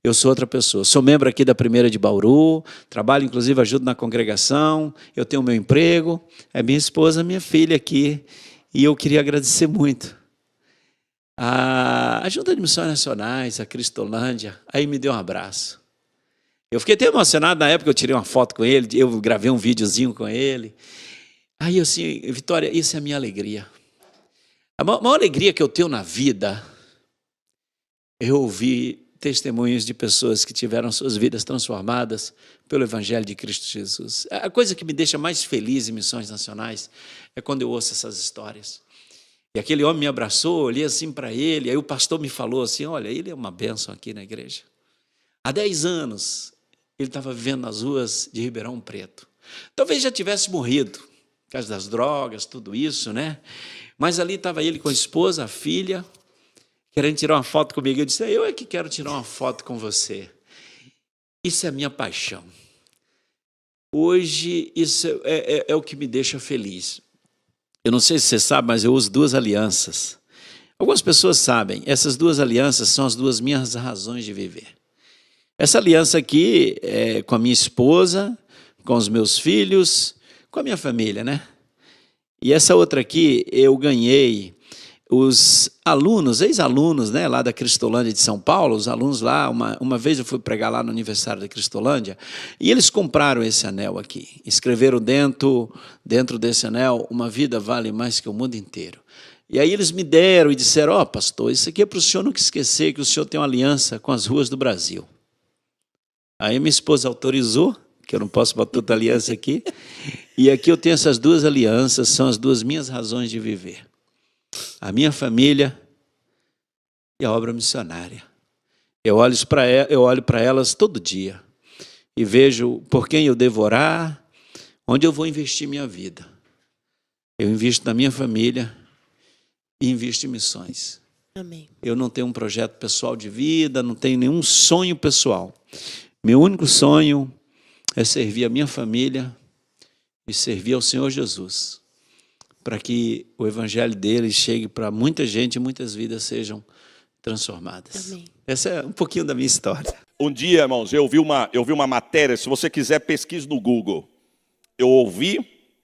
eu sou outra pessoa, sou membro aqui da primeira de Bauru, trabalho inclusive, ajudo na congregação, eu tenho meu emprego, é minha esposa, minha filha aqui, e eu queria agradecer muito. A Junta de Missões Nacionais, a Cristolândia, aí me deu um abraço. Eu fiquei até emocionado, na época eu tirei uma foto com ele, eu gravei um videozinho com ele. Aí eu assim, Vitória, isso é a minha alegria. A maior alegria que eu tenho na vida é ouvir testemunhos de pessoas que tiveram suas vidas transformadas pelo Evangelho de Cristo Jesus. A coisa que me deixa mais feliz em Missões Nacionais é quando eu ouço essas histórias. E aquele homem me abraçou, olhei assim para ele, aí o pastor me falou assim, olha, ele é uma bênção aqui na igreja. Há 10 anos, ele estava vivendo nas ruas de Ribeirão Preto. Talvez já tivesse morrido, por causa das drogas, tudo isso, né? Mas ali estava ele com a esposa, a filha, querendo tirar uma foto comigo. Eu disse, eu é que quero tirar uma foto com você. Isso é a minha paixão. Hoje, isso é o que me deixa feliz. Eu não sei se você sabe, mas eu uso 2 alianças. Algumas pessoas sabem, essas 2 alianças são as 2 minhas razões de viver. Essa aliança aqui é com a minha esposa, com os meus filhos, com a minha família, né? E essa outra aqui eu ganhei os alunos, ex-alunos, né, lá da Cristolândia de São Paulo, os alunos lá, uma vez eu fui pregar lá no aniversário da Cristolândia, e eles compraram esse anel aqui, escreveram dentro desse anel, uma vida vale mais que o mundo inteiro. E aí eles me deram e disseram, pastor, isso aqui é para o senhor nunca esquecer que o senhor tem uma aliança com as ruas do Brasil. Aí minha esposa autorizou, que eu não posso botar outra aliança aqui, e aqui eu tenho essas 2 alianças, são as 2 minhas razões de viver. A minha família e a obra missionária. Eu olho para elas todo dia e vejo por quem eu devo orar, onde eu vou investir minha vida. Eu invisto na minha família e invisto em missões. Amém. Eu não tenho um projeto pessoal de vida, não tenho nenhum sonho pessoal. Meu único sonho é servir a minha família e servir ao Senhor Jesus, para que o evangelho dele chegue para muita gente e muitas vidas sejam transformadas. Amém. Essa é um pouquinho da minha história. Um dia, irmãos, eu vi uma matéria, se você quiser, pesquise no Google. Eu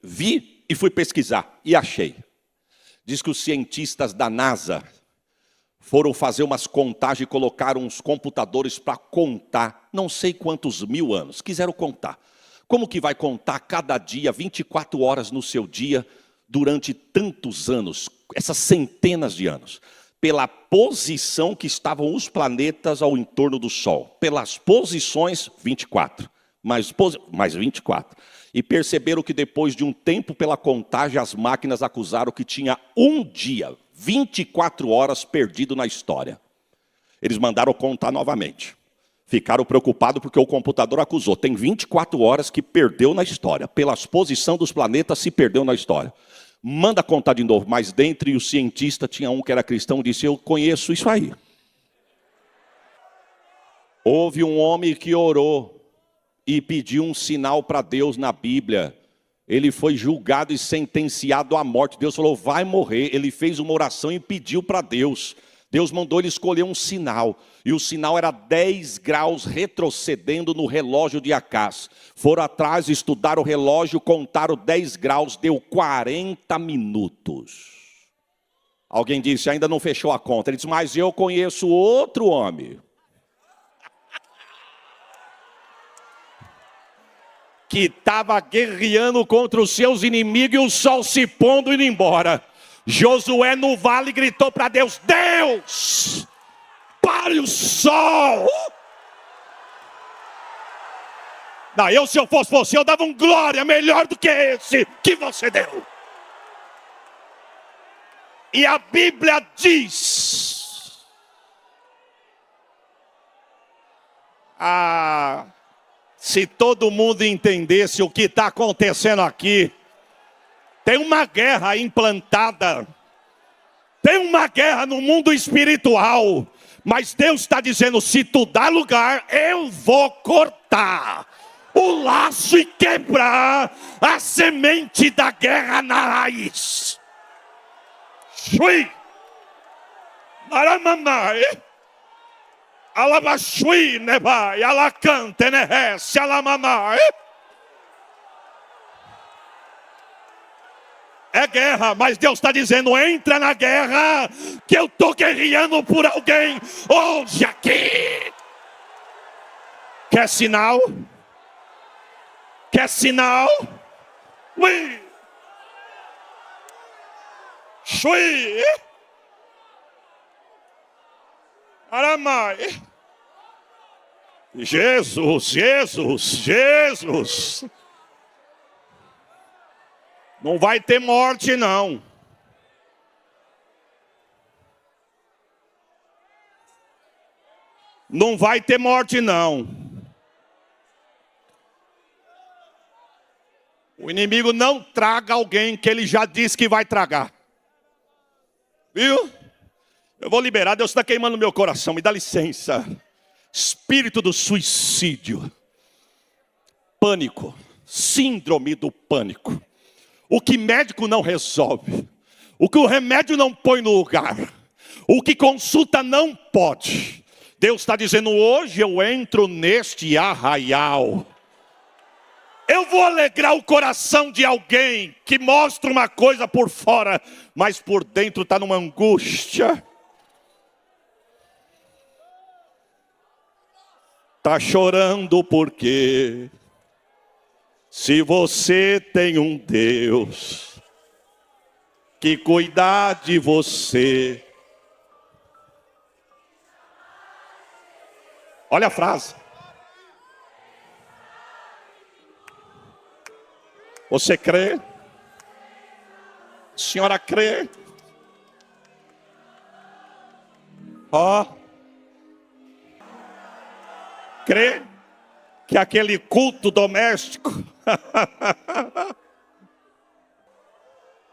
vi e fui pesquisar e achei. Diz que os cientistas da NASA foram fazer umas contagens e colocaram uns computadores para contar, não sei quantos 1000 anos, quiseram contar. Como que vai contar cada dia, 24 horas no seu dia, durante tantos anos, essas centenas de anos? pela posição que estavam os planetas ao entorno do Sol. Pelas posições, 24. Mais 24. E perceberam que depois de um tempo, pela contagem, as máquinas acusaram que tinha um dia, 24 horas perdido na história. Eles mandaram contar novamente. Ficaram preocupados porque o computador acusou. Tem 24 horas que perdeu na história. Pelas posições dos planetas se perdeu na história. Manda contar de novo. Mas dentre os cientistas tinha um que era cristão e disse: eu conheço isso aí. Houve um homem que orou e pediu um sinal para Deus na Bíblia. Ele foi julgado e sentenciado à morte. Deus falou: vai morrer. Ele fez uma oração e pediu para Deus. Deus mandou ele escolher um sinal. E o sinal era 10 graus retrocedendo no relógio de Acás. Foram atrás, estudaram o relógio, contaram 10 graus, deu 40 minutos. Alguém disse: ainda não fechou a conta. Ele disse: mas eu conheço outro homem que estava guerreando contra os seus inimigos e o sol se pondo e indo embora. Josué no vale gritou para Deus: Deus, pare o sol. Não, se eu fosse você, eu dava um glória melhor do que esse que você deu. E a Bíblia diz: se todo mundo entendesse o que está acontecendo aqui, tem uma guerra implantada, tem uma guerra no mundo espiritual, mas Deus está dizendo: se tu dá lugar, eu vou cortar o laço e quebrar a semente da guerra na raiz. Shui, Naramamai, Alabashui, Nebai, Alacante, Nehes, Alamamai. É guerra, mas Deus está dizendo: entra na guerra, que eu estou guerreando por alguém hoje aqui. Quer sinal? Quer sinal? Ui! Shui! Aramai! Jesus, Jesus, Jesus! Não vai ter morte, não. Não vai ter morte, não. O inimigo não traga alguém que ele já disse que vai tragar. Viu? Eu vou liberar. Deus está queimando meu coração. Me dá licença. Espírito do suicídio. Pânico. Síndrome do pânico. O que médico não resolve, o que o remédio não põe no lugar, o que consulta não pode. Deus está dizendo: hoje eu entro neste arraial. Eu vou alegrar o coração de alguém que mostra uma coisa por fora, mas por dentro está numa angústia. Está chorando porque... se você tem um Deus que cuida de você. Olha a frase. Você crê? A senhora crê? Crê que aquele culto doméstico,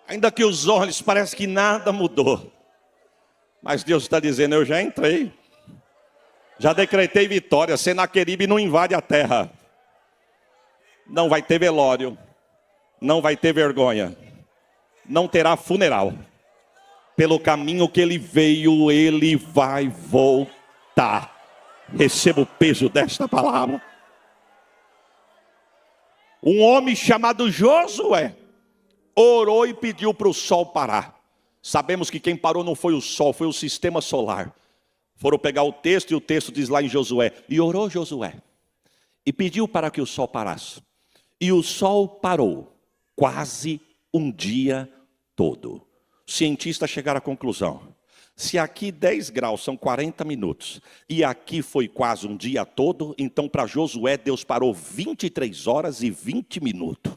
ainda que os olhos parecem que nada mudou, mas Deus está dizendo: eu já entrei, já decretei vitória. Senaqueribe não invade a terra. Não vai ter velório, não vai ter vergonha, não terá funeral. Pelo caminho que ele veio, ele vai voltar. Receba o peso desta palavra. Um homem chamado Josué orou e pediu para o sol parar. Sabemos que quem parou não foi o sol, foi o sistema solar. Foram pegar o texto e o texto diz lá em Josué: e orou Josué e pediu para que o sol parasse. E o sol parou quase um dia todo. Os cientistas chegaram à conclusão: Se aqui 10 graus são 40 minutos, e aqui foi quase um dia todo, então para Josué Deus parou 23 horas e 20 minutos.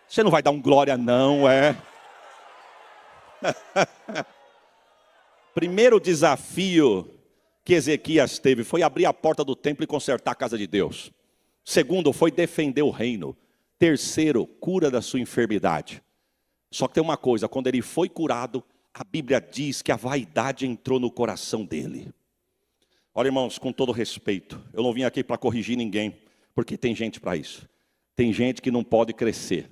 Você não vai dar um glória não, é? Primeiro desafio que Ezequias teve foi abrir a porta do templo e consertar a casa de Deus. Segundo, foi defender o reino. Terceiro, cura da sua enfermidade. Só que tem uma coisa, quando ele foi curado, a Bíblia diz que a vaidade entrou no coração dele. Olha, irmãos, com todo respeito, eu não vim aqui para corrigir ninguém, porque tem gente para isso. Tem gente que não pode crescer.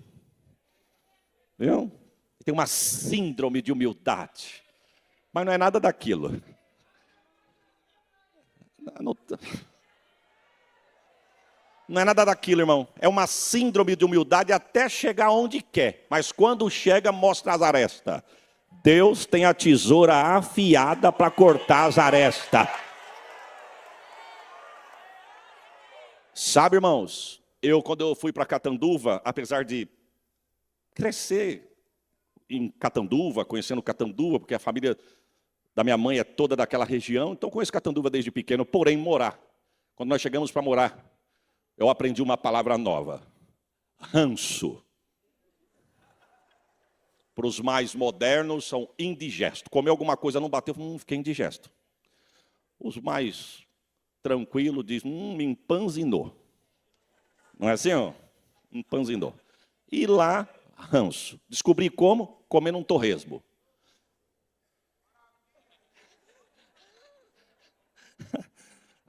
Viu? Tem uma síndrome de humildade. Mas não é nada daquilo. Não é nada daquilo, irmão. É uma síndrome de humildade até chegar onde quer. Mas quando chega, mostra as arestas. Deus tem a tesoura afiada para cortar as arestas. Sabe, irmãos, quando eu fui para Catanduva, apesar de crescer em Catanduva, conhecendo Catanduva, porque a família da minha mãe é toda daquela região, então conheço Catanduva desde pequeno, porém morar. Quando nós chegamos para morar, eu aprendi uma palavra nova, ranço. Para os mais modernos, são indigesto. Comer alguma coisa, não bateu, fiquei indigesto. Os mais tranquilos dizem, me empanzinou. Não é assim, ó? Empanzinou. E lá, ranço. Descobri como? Comendo um torresmo.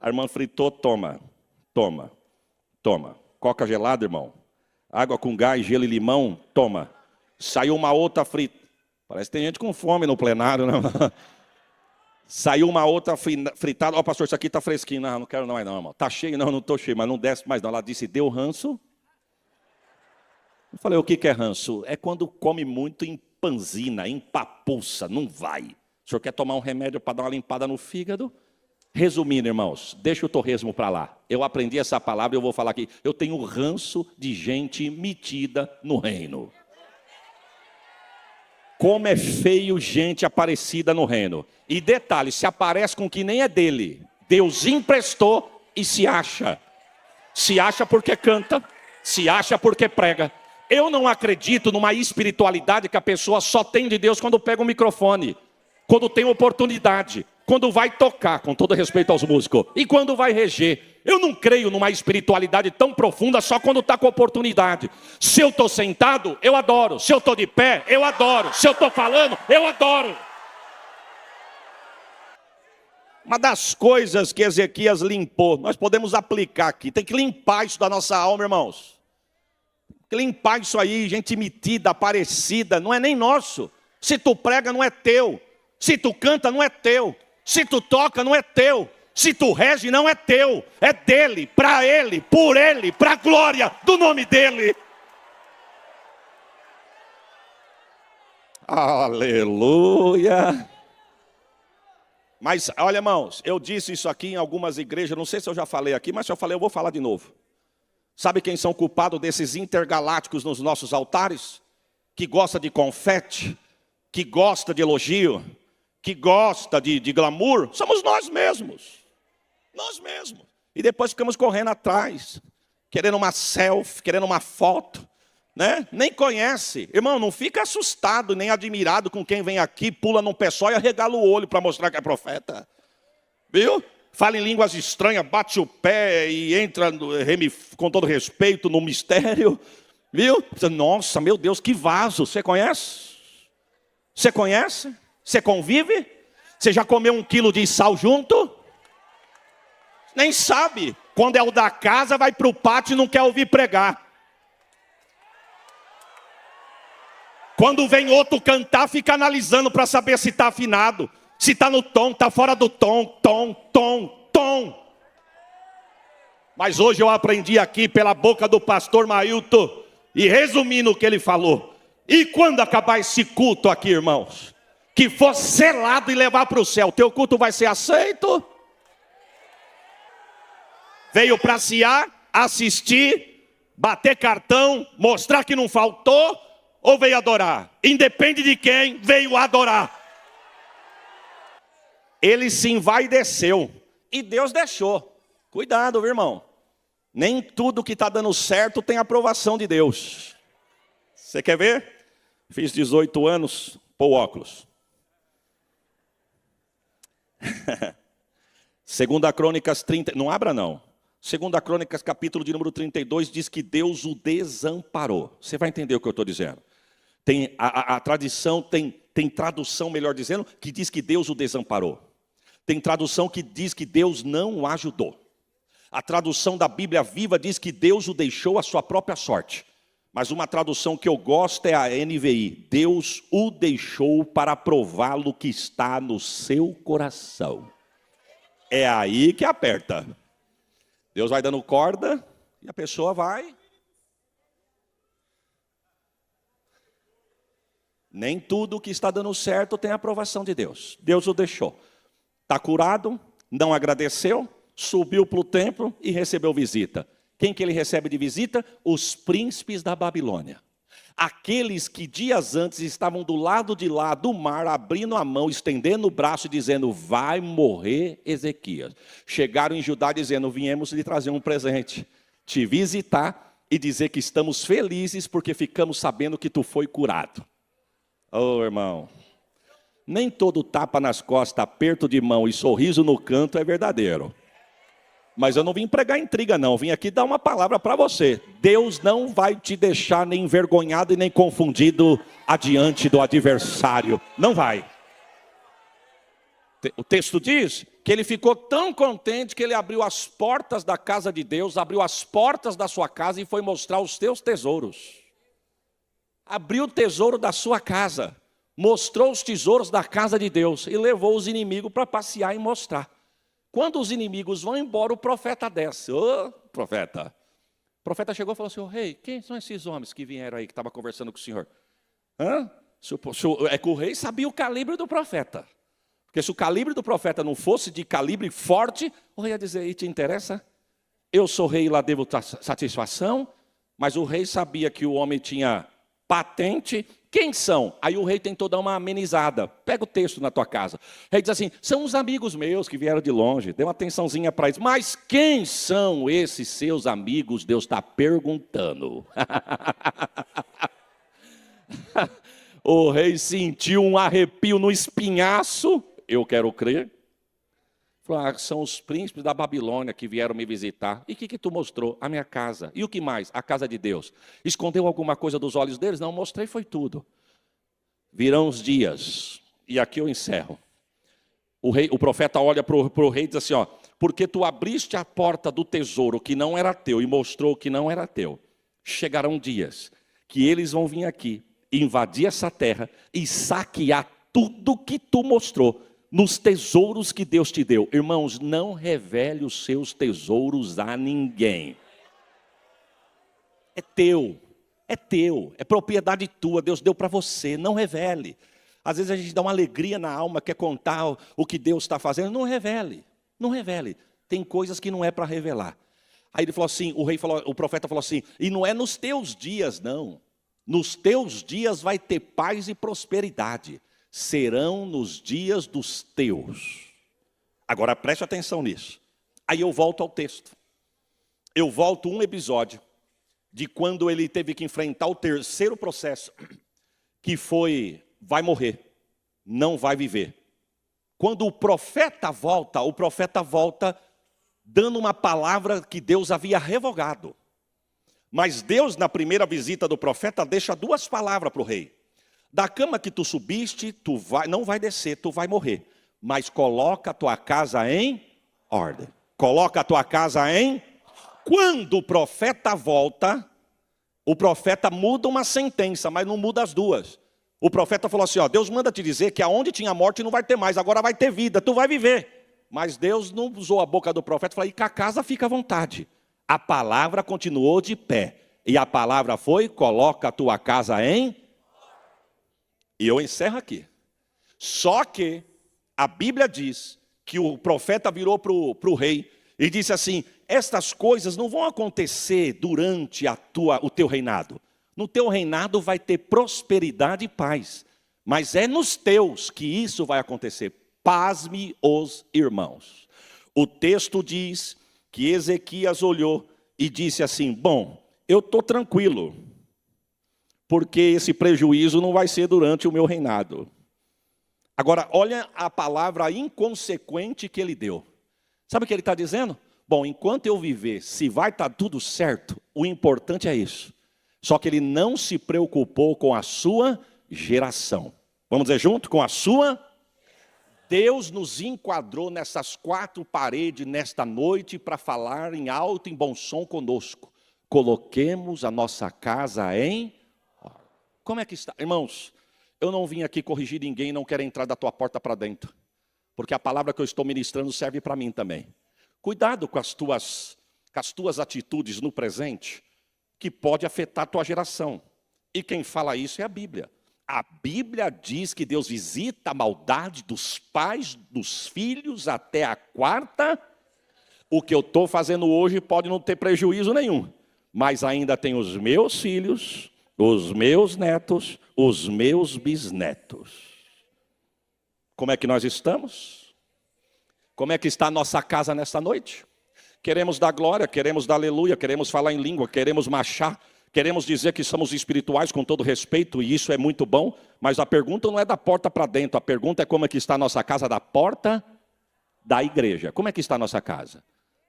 A irmã fritou, toma. Coca gelada, irmão. Água com gás, gelo e limão, toma. Saiu uma outra frita. Parece que tem gente com fome no plenário, né? Saiu uma outra fritada. Ó, pastor, isso aqui tá fresquinho. Não quero não, irmão. Tá cheio? Não estou cheio, mas não desce mais não. Ela disse, deu ranço. Eu falei, o que é ranço? É quando come muito empanzina, empapuça, não vai. O senhor quer tomar um remédio para dar uma limpada no fígado? Resumindo, irmãos, deixa o torresmo para lá. Eu aprendi essa palavra e eu vou falar aqui. Eu tenho ranço de gente metida no reino. Como é feio gente aparecida no reino. E detalhe, se aparece com que nem é dele. Deus emprestou e se acha. Se acha porque canta, se acha porque prega. Eu não acredito numa espiritualidade que a pessoa só tem de Deus quando pega o microfone. Quando tem oportunidade. Quando vai tocar, com todo respeito aos músicos. E quando vai reger. Eu não creio numa espiritualidade tão profunda só quando está com oportunidade. Se eu estou sentado, eu adoro. Se eu estou de pé, eu adoro. Se eu estou falando, eu adoro. Uma das coisas que Ezequias limpou, nós podemos aplicar aqui. Tem que limpar isso da nossa alma, irmãos. Tem que limpar isso aí, gente metida, aparecida, não é nem nosso. Se tu prega, não é teu. Se tu canta, não é teu. Se tu toca, não é teu. Se tu rege, não é teu. É dele, para ele, por ele, para a glória do nome dele. Aleluia. Mas, olha, irmãos, eu disse isso aqui em algumas igrejas. Não sei se eu já falei aqui, mas se eu falei, eu vou falar de novo. Sabe quem são culpados desses intergalácticos nos nossos altares? Que gosta de confete, que gosta de elogio, que gosta de glamour, somos nós mesmos. Nós mesmos. E depois ficamos correndo atrás, querendo uma selfie, querendo uma foto, né? Nem conhece. Irmão, não fica assustado, nem admirado com quem vem aqui, pula num pé só e arregala o olho para mostrar que é profeta. Viu? Fala em línguas estranhas, bate o pé e entra, com todo respeito, no mistério. Viu? Nossa, meu Deus, que vaso. Você conhece? Você conhece? Você convive? Você já comeu 1 quilo de sal junto? Nem sabe. Quando é o da casa, vai para o pátio e não quer ouvir pregar. Quando vem outro cantar, fica analisando para saber se está afinado. Se está no tom, está fora do tom. Tom. Mas hoje eu aprendi aqui pela boca do pastor Mailton. E resumindo o que ele falou. E quando acabar esse culto aqui, irmãos? Que for selado e levar para o céu, teu culto vai ser aceito? Veio para cear, assistir, bater cartão, mostrar que não faltou, ou veio adorar? Independe de quem, veio adorar. Ele se envaideceu e Deus deixou. Cuidado, viu, irmão? Nem tudo que está dando certo tem aprovação de Deus. Você quer ver? Fiz 18 anos, pô óculos. 2 Crônicas 30, não abra não. 2 Crônicas capítulo de número 32 diz que Deus o desamparou. Você vai entender o que eu estou dizendo. Tem a tradição, tem tradução, melhor dizendo, que diz que Deus o desamparou. Tem tradução que diz que Deus não o ajudou. A tradução da Bíblia Viva diz que Deus o deixou à sua própria sorte. Mas uma tradução que eu gosto é a NVI. Deus o deixou para prová-lo que está no seu coração. É aí que aperta. Deus vai dando corda e a pessoa vai. Nem tudo que está dando certo tem a aprovação de Deus. Deus o deixou. Está curado, não agradeceu, subiu para o templo e recebeu visita. Quem que ele recebe de visita? Os príncipes da Babilônia. Aqueles que dias antes estavam do lado de lá do mar, abrindo a mão, estendendo o braço e dizendo, vai morrer Ezequias. Chegaram em Judá dizendo, viemos lhe trazer um presente, te visitar e dizer que estamos felizes porque ficamos sabendo que tu foi curado. Oh, irmão, nem todo tapa nas costas, aperto de mão e sorriso no canto é verdadeiro. Mas eu não vim pregar intriga não, vim aqui dar uma palavra para você. Deus não vai te deixar nem envergonhado e nem confundido adiante do adversário. Não vai. O texto diz que ele ficou tão contente que ele abriu as portas da casa de Deus, abriu as portas da sua casa e foi mostrar os teus tesouros. Abriu o tesouro da sua casa, mostrou os tesouros da casa de Deus e levou os inimigos para passear e mostrar. Quando os inimigos vão embora, o profeta desce. Ô, profeta. O profeta chegou e falou assim, rei, quem são esses homens que vieram aí, que estavam conversando com o senhor? É que o rei sabia o calibre do profeta. Porque se o calibre do profeta não fosse de calibre forte, o rei ia dizer, e te interessa? Eu sou rei e lá devo satisfação. Mas o rei sabia que o homem tinha patente. Quem são? Aí o rei tentou dar uma amenizada. Pega o texto na tua casa. O rei diz assim, são uns amigos meus que vieram de longe. Dê uma atençãozinha para eles. Mas quem são esses seus amigos? Deus está perguntando. O rei sentiu um arrepio no espinhaço. Eu quero crer. Falou, são os príncipes da Babilônia que vieram me visitar. E o que tu mostrou? A minha casa. E o que mais? A casa de Deus. Escondeu alguma coisa dos olhos deles? Não, mostrei, foi tudo. Virão os dias. E aqui eu encerro. O profeta olha para o rei e diz assim, porque tu abriste a porta do tesouro que não era teu e mostrou que não era teu. Chegarão dias que eles vão vir aqui, invadir essa terra e saquear tudo que tu mostrou. Nos tesouros que Deus te deu. Irmãos, não revele os seus tesouros a ninguém. É teu, é propriedade tua, Deus deu para você, não revele. Às vezes a gente dá uma alegria na alma, quer contar o que Deus está fazendo, não revele, não revele. Tem coisas que não é para revelar. Aí ele falou assim, o profeta falou assim, e não é nos teus dias não, nos teus dias vai ter paz e prosperidade. Serão nos dias dos teus. Agora preste atenção nisso. Aí eu volto ao texto. Eu volto um episódio de quando ele teve que enfrentar o terceiro processo, que foi, vai morrer, não vai viver. Quando o profeta volta dando uma palavra que Deus havia revogado. Mas Deus, na primeira visita do profeta, deixa duas palavras para o rei. Da cama que tu subiste, não vai descer, tu vai morrer. Mas coloca a tua casa em ordem. Coloca a tua casa em... Quando o profeta volta, o profeta muda uma sentença, mas não muda as duas. O profeta falou assim, Deus manda te dizer que aonde tinha morte não vai ter mais, agora vai ter vida, tu vai viver. Mas Deus não usou a boca do profeta e falou, e que a casa fica à vontade. A palavra continuou de pé. E a palavra foi, coloca a tua casa em... E eu encerro aqui. Só que a Bíblia diz que o profeta virou para o rei e disse assim, estas coisas não vão acontecer durante o teu reinado. No teu reinado vai ter prosperidade e paz. Mas é nos teus que isso vai acontecer. Pasme os irmãos. O texto diz que Ezequias olhou e disse assim: bom, eu estou tranquilo, porque esse prejuízo não vai ser durante o meu reinado. Agora, olha a palavra inconsequente que ele deu. Sabe o que ele está dizendo? Bom, enquanto eu viver, se vai estar tudo certo, o importante é isso. Só que ele não se preocupou com a sua geração. Vamos dizer junto? Com a sua. Deus nos enquadrou nessas 4 paredes nesta noite para falar em alto e bom som conosco. Coloquemos a nossa casa em... Como é que está? Irmãos, eu não vim aqui corrigir ninguém, não quero entrar da tua porta para dentro. Porque a palavra que eu estou ministrando serve para mim também. Cuidado com as tuas atitudes no presente, que pode afetar a tua geração. E quem fala isso é a Bíblia. A Bíblia diz que Deus visita a maldade dos pais, dos filhos, até a 4ª. O que eu estou fazendo hoje pode não ter prejuízo nenhum. Mas ainda tem os meus filhos, os meus netos, os meus bisnetos. Como é que nós estamos? Como é que está a nossa casa nesta noite? Queremos dar glória, queremos dar aleluia, queremos falar em língua, queremos marchar, queremos dizer que somos espirituais com todo respeito, e isso é muito bom, mas a pergunta não é da porta para dentro, a pergunta é como é que está a nossa casa da porta da igreja. Como é que está a nossa casa?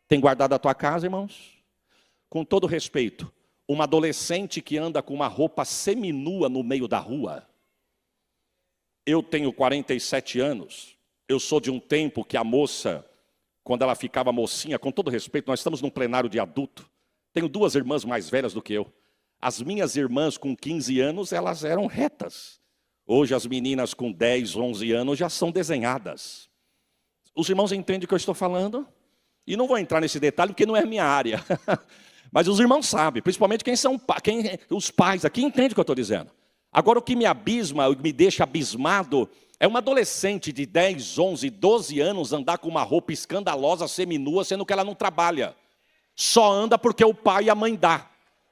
Tem guardado a tua casa, irmãos? Com todo respeito, uma adolescente que anda com uma roupa seminua no meio da rua. Eu tenho 47 anos, eu sou de um tempo que a moça, quando ela ficava mocinha, com todo respeito, nós estamos num plenário de adulto, tenho 2 irmãs mais velhas do que eu. As minhas irmãs com 15 anos, elas eram retas. Hoje as meninas com 10, 11 anos já são desenhadas. Os irmãos entendem o que eu estou falando? E não vou entrar nesse detalhe porque não é a minha área. Mas os irmãos sabem, principalmente os pais aqui entendem o que eu estou dizendo. Agora o que me abisma, o que me deixa abismado, é uma adolescente de 10, 11, 12 anos andar com uma roupa escandalosa, seminua, sendo que ela não trabalha. Só anda porque o pai e a mãe dá.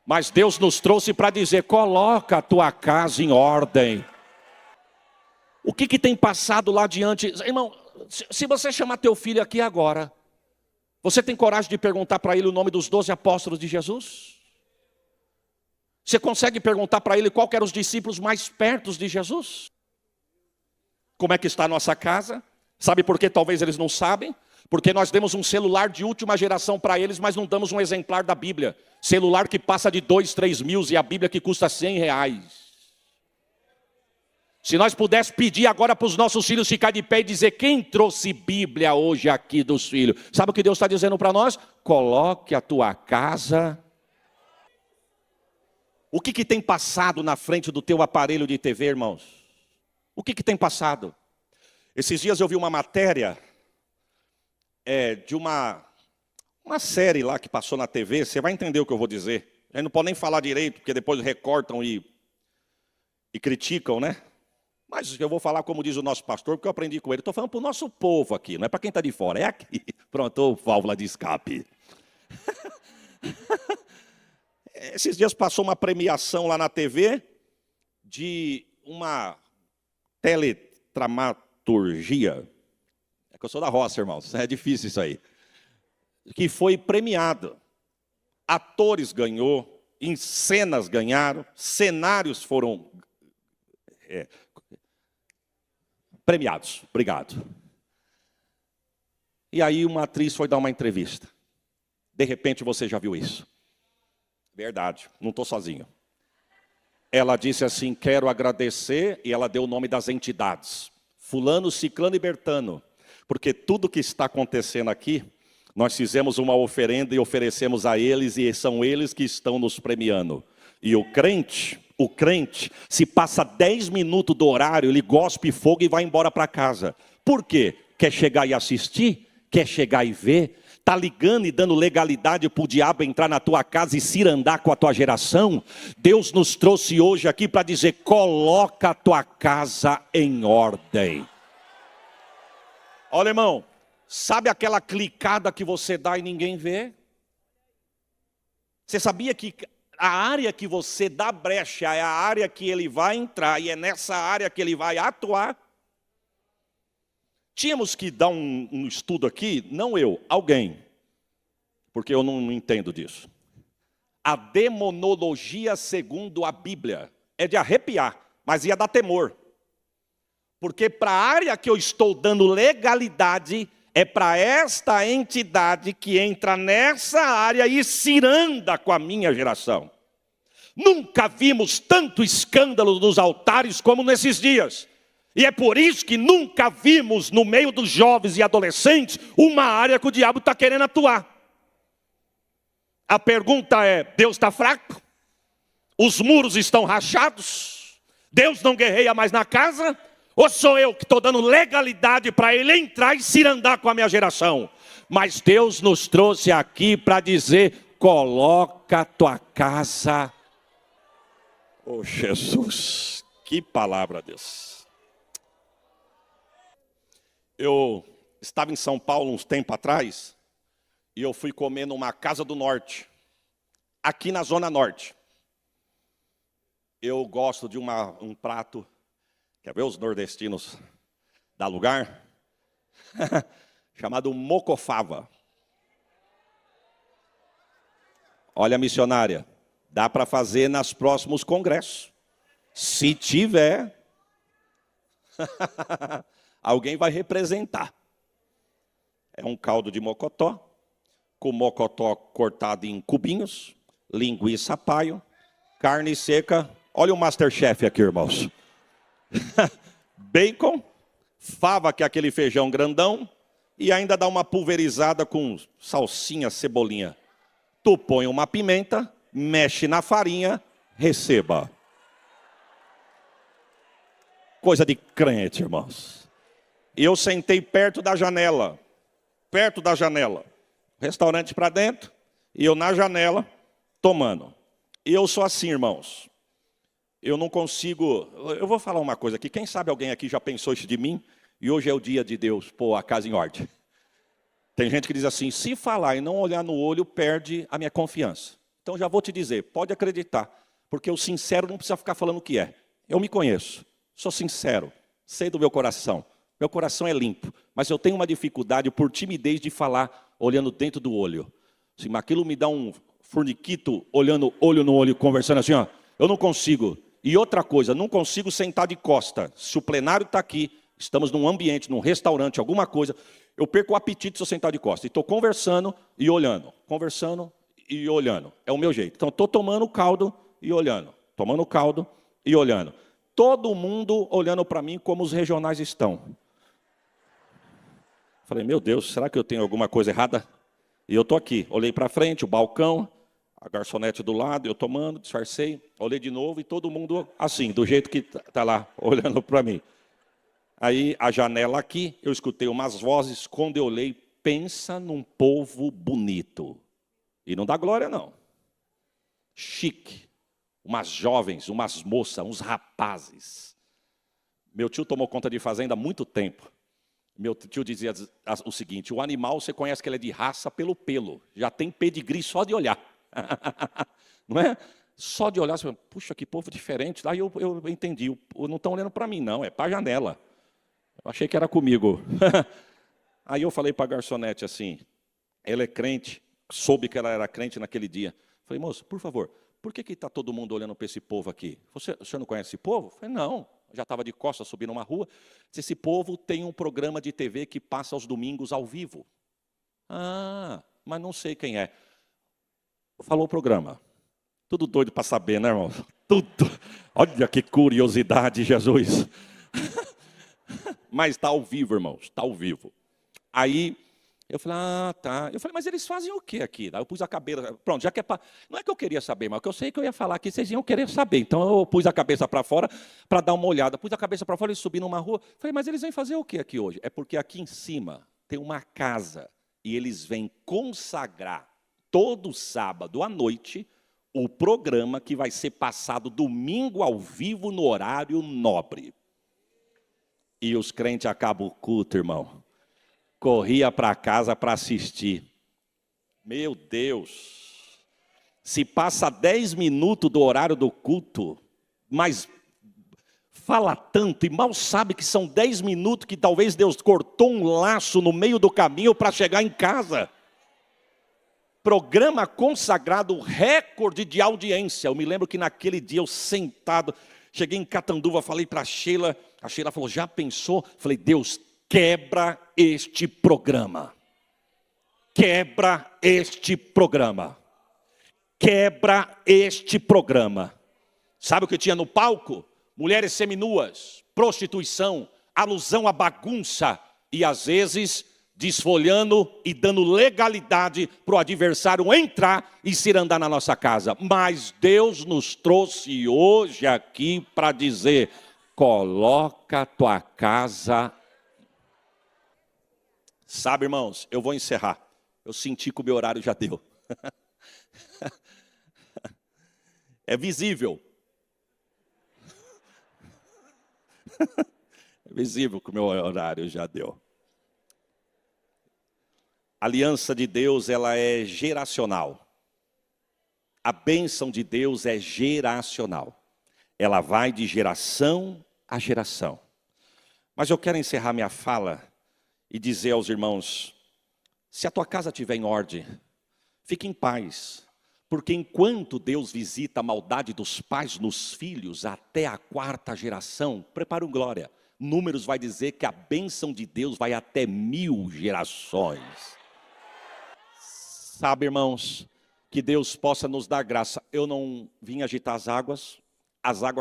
Mas Deus nos trouxe para dizer, coloca a tua casa em ordem. O que tem passado lá adiante? Irmão, se você chamar teu filho aqui agora, você tem coragem de perguntar para ele o nome dos 12 apóstolos de Jesus? Você consegue perguntar para ele qual que eram os discípulos mais perto de Jesus? Como é que está a nossa casa? Sabe por que talvez eles não sabem? Porque nós demos um celular de última geração para eles, mas não damos um exemplar da Bíblia. Celular que passa de 2, 3 mil e a Bíblia que custa R$100. Se nós pudéssemos pedir agora para os nossos filhos ficar de pé e dizer, quem trouxe Bíblia hoje aqui dos filhos? Sabe o que Deus está dizendo para nós? Coloque a tua casa. O que tem passado na frente do teu aparelho de TV, irmãos? O que tem passado? Esses dias eu vi uma matéria de uma série lá que passou na TV, você vai entender o que eu vou dizer. A gente não pode nem falar direito, porque depois recortam e criticam, né? Mas eu vou falar como diz o nosso pastor, porque eu aprendi com ele. Estou falando para o nosso povo aqui, não é para quem está de fora, é aqui. Pronto, válvula de escape. Esses dias passou uma premiação lá na TV de uma teledramaturgia. É que eu sou da roça, irmãos, é difícil isso aí. Que foi premiado. Atores ganhou, em cenas ganharam, cenários foram premiados. Obrigado. E aí uma atriz foi dar uma entrevista. De repente você já viu isso. Verdade, não estou sozinho. Ela disse assim, quero agradecer, e ela deu o nome das entidades. Fulano, Ciclano e Bertano. Porque tudo que está acontecendo aqui, nós fizemos uma oferenda e oferecemos a eles, e são eles que estão nos premiando. E o crente, se passa 10 minutos do horário, ele gospe fogo e vai embora para casa. Por quê? Quer chegar e assistir? Quer chegar e ver? Está ligando e dando legalidade para o diabo entrar na tua casa e cirandar com a tua geração? Deus nos trouxe hoje aqui para dizer, coloca a tua casa em ordem. Olha, irmão, sabe aquela clicada que você dá e ninguém vê? Você sabia que a área que você dá brecha é a área que ele vai entrar e é nessa área que ele vai atuar? Tínhamos que dar um estudo aqui, não eu, alguém, porque eu não entendo disso. A demonologia segundo a Bíblia é de arrepiar, mas ia dar temor. Porque para a área que eu estou dando legalidade, é para esta entidade que entra nessa área e ciranda com a minha geração. Nunca vimos tanto escândalo nos altares como nesses dias. E é por isso que nunca vimos no meio dos jovens e adolescentes uma área que o diabo está querendo atuar. A pergunta é, Deus está fraco? Os muros estão rachados? Deus não guerreia mais na casa? Ou sou eu que estou dando legalidade para ele entrar e cirandar com a minha geração? Mas Deus nos trouxe aqui para dizer, coloca a tua casa. Oh Jesus, que palavra, Deus. Eu estava em São Paulo uns tempos atrás, e eu fui comer numa Casa do Norte, aqui na Zona Norte. Eu gosto de um prato, quer ver os nordestinos dá lugar? Chamado mocofava. Olha, missionária, dá para fazer nos próximos congressos. Se tiver, alguém vai representar. É um caldo de mocotó, com mocotó cortado em cubinhos, linguiça paio, carne seca. Olha o Masterchef aqui, irmãos. Bacon, fava, que é aquele feijão grandão, e ainda dá uma pulverizada com salsinha, cebolinha. Tu põe uma pimenta, mexe na farinha, receba. Coisa de crente, irmãos. Eu sentei perto da janela, restaurante para dentro, e eu na janela, tomando. E eu sou assim, irmãos. Eu não consigo... Eu vou falar uma coisa aqui. Quem sabe alguém aqui já pensou isso de mim? E hoje é o dia de Deus pôr a casa em ordem. Tem gente que diz assim, se falar e não olhar no olho, perde a minha confiança. Então já vou te dizer, pode acreditar. Porque o sincero não precisa ficar falando o que é. Eu me conheço, sou sincero, sei do meu coração. Meu coração é limpo. Mas eu tenho uma dificuldade por timidez de falar olhando dentro do olho. Se aquilo me dá um forniquito, olhando olho no olho, conversando assim, ó, eu não consigo. E outra coisa, não consigo sentar de costa. Se o plenário está aqui, estamos num ambiente, num restaurante, alguma coisa, eu perco o apetite se eu sentar de costa. E estou conversando e olhando. Conversando e olhando. É o meu jeito. Então, estou tomando caldo e olhando. Tomando caldo e olhando. Todo mundo olhando para mim como os regionais estão. Falei, meu Deus, será que eu tenho alguma coisa errada? E eu estou aqui. Olhei para frente, o balcão, a garçonete do lado, eu tomando, disfarcei. Olhei de novo e todo mundo assim, do jeito que está lá, olhando para mim. Aí, a janela aqui, eu escutei umas vozes, quando eu olhei, pensa num povo bonito. E não dá glória, não. Chique. Umas jovens, umas moças, uns rapazes. Meu tio tomou conta de fazenda há muito tempo. Meu tio dizia o seguinte, o animal, você conhece que ele é de raça pelo pelo. Já tem pedigree só de olhar. Não é? Só de olhar, você fala, puxa, que povo diferente. Aí eu entendi, não estão olhando para mim, não, é para a janela. Eu achei que era comigo. Aí eu falei para a garçonete assim, ela é crente, soube que ela era crente naquele dia. Falei, moça, por favor, por que está todo mundo olhando para esse povo aqui? O senhor não conhece esse povo? Falei, não, já estava de costas subindo uma rua. Esse povo tem um programa de TV que passa aos domingos ao vivo. Ah, mas não sei quem é. Falou o programa. Tudo doido para saber, né, irmão? Tudo. Olha que curiosidade, Jesus. Mas está ao vivo, irmãos, está ao vivo. Aí eu falei, ah, tá. Eu falei, mas eles fazem o quê aqui? Aí eu pus a cabeça, pronto, já que é para... Não é que eu queria saber, mas que eu sei que eu ia falar aqui, vocês iam querer saber. Então eu pus a cabeça para fora para dar uma olhada. Pus a cabeça para fora e subi numa rua. Falei, mas eles vêm fazer o quê aqui hoje? É porque aqui em cima tem uma casa e eles vêm consagrar todo sábado à noite o programa que vai ser passado domingo ao vivo no horário nobre. E os crentes acabam o culto, irmão. Corria para casa para assistir. Meu Deus. Se passa 10 minutos do horário do culto, mas fala tanto e mal sabe que são 10 minutos que talvez Deus cortou um laço no meio do caminho para chegar em casa. Programa consagrado, recorde de audiência. Eu me lembro que naquele dia eu sentado, cheguei em Catanduva, falei para a Sheila falou, já pensou? Falei, Deus, quebra este programa. Quebra este programa. Quebra este programa. Sabe o que tinha no palco? Mulheres seminuas, prostituição, alusão à bagunça e às vezes desfolhando e dando legalidade para o adversário entrar e se andar na nossa casa. Mas Deus nos trouxe hoje aqui para dizer, coloca a tua casa. Sabe, irmãos, eu vou encerrar. Eu senti que o meu horário já deu. É visível. É visível que o meu horário já deu. A aliança de Deus, ela é geracional. A bênção de Deus é geracional. Ela vai de geração a geração. Mas eu quero encerrar minha fala e dizer aos irmãos, se a tua casa estiver em ordem, fique em paz. Porque enquanto Deus visita a maldade dos pais nos filhos até a 4ª geração, prepara um glória. Números vai dizer que a bênção de Deus vai até 1000 gerações. Sabe, irmãos, que Deus possa nos dar graça. Eu não vim agitar as águas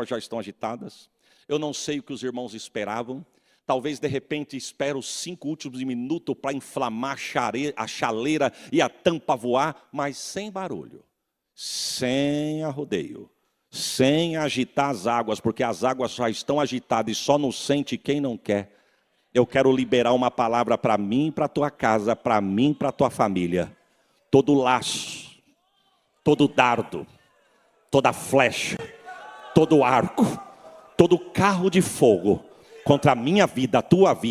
já estão agitadas. Eu não sei o que os irmãos esperavam. Talvez de repente espero os 5 últimos minutos para inflamar a chaleira e a tampa voar, mas sem barulho, sem arrodeio, sem agitar as águas, porque as águas já estão agitadas e só não sente quem não quer. Eu quero liberar uma palavra para mim e para a tua casa, para mim e para a tua família. Todo laço, todo dardo, toda flecha, todo arco, todo carro de fogo contra a minha vida,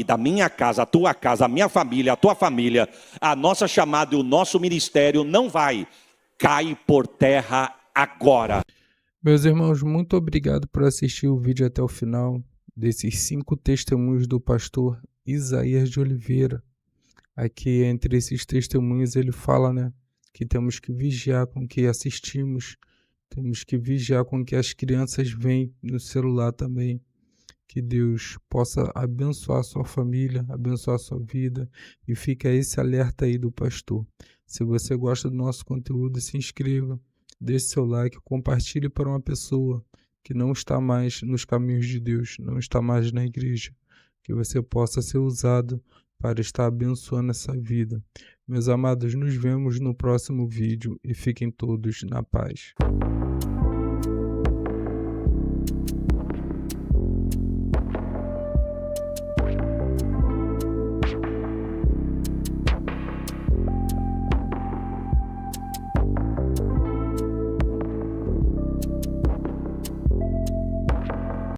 a minha casa, a tua casa, a minha família, a tua família, a nossa chamada e o nosso ministério não vai cair por terra agora. Meus irmãos, muito obrigado por assistir o vídeo até o final desses 5 testemunhos do pastor Isaías de Oliveira. Aqui entre esses testemunhos ele fala, que temos que vigiar com o que assistimos, temos que vigiar com o que as crianças veem no celular também. Que Deus possa abençoar a sua família, abençoar a sua vida e fica esse alerta aí do pastor. Se você gosta do nosso conteúdo, se inscreva, deixe seu like, compartilhe para uma pessoa que não está mais nos caminhos de Deus, não está mais na igreja, que você possa ser usado para estar abençoando essa vida. Meus amados, nos vemos no próximo vídeo e fiquem todos na paz.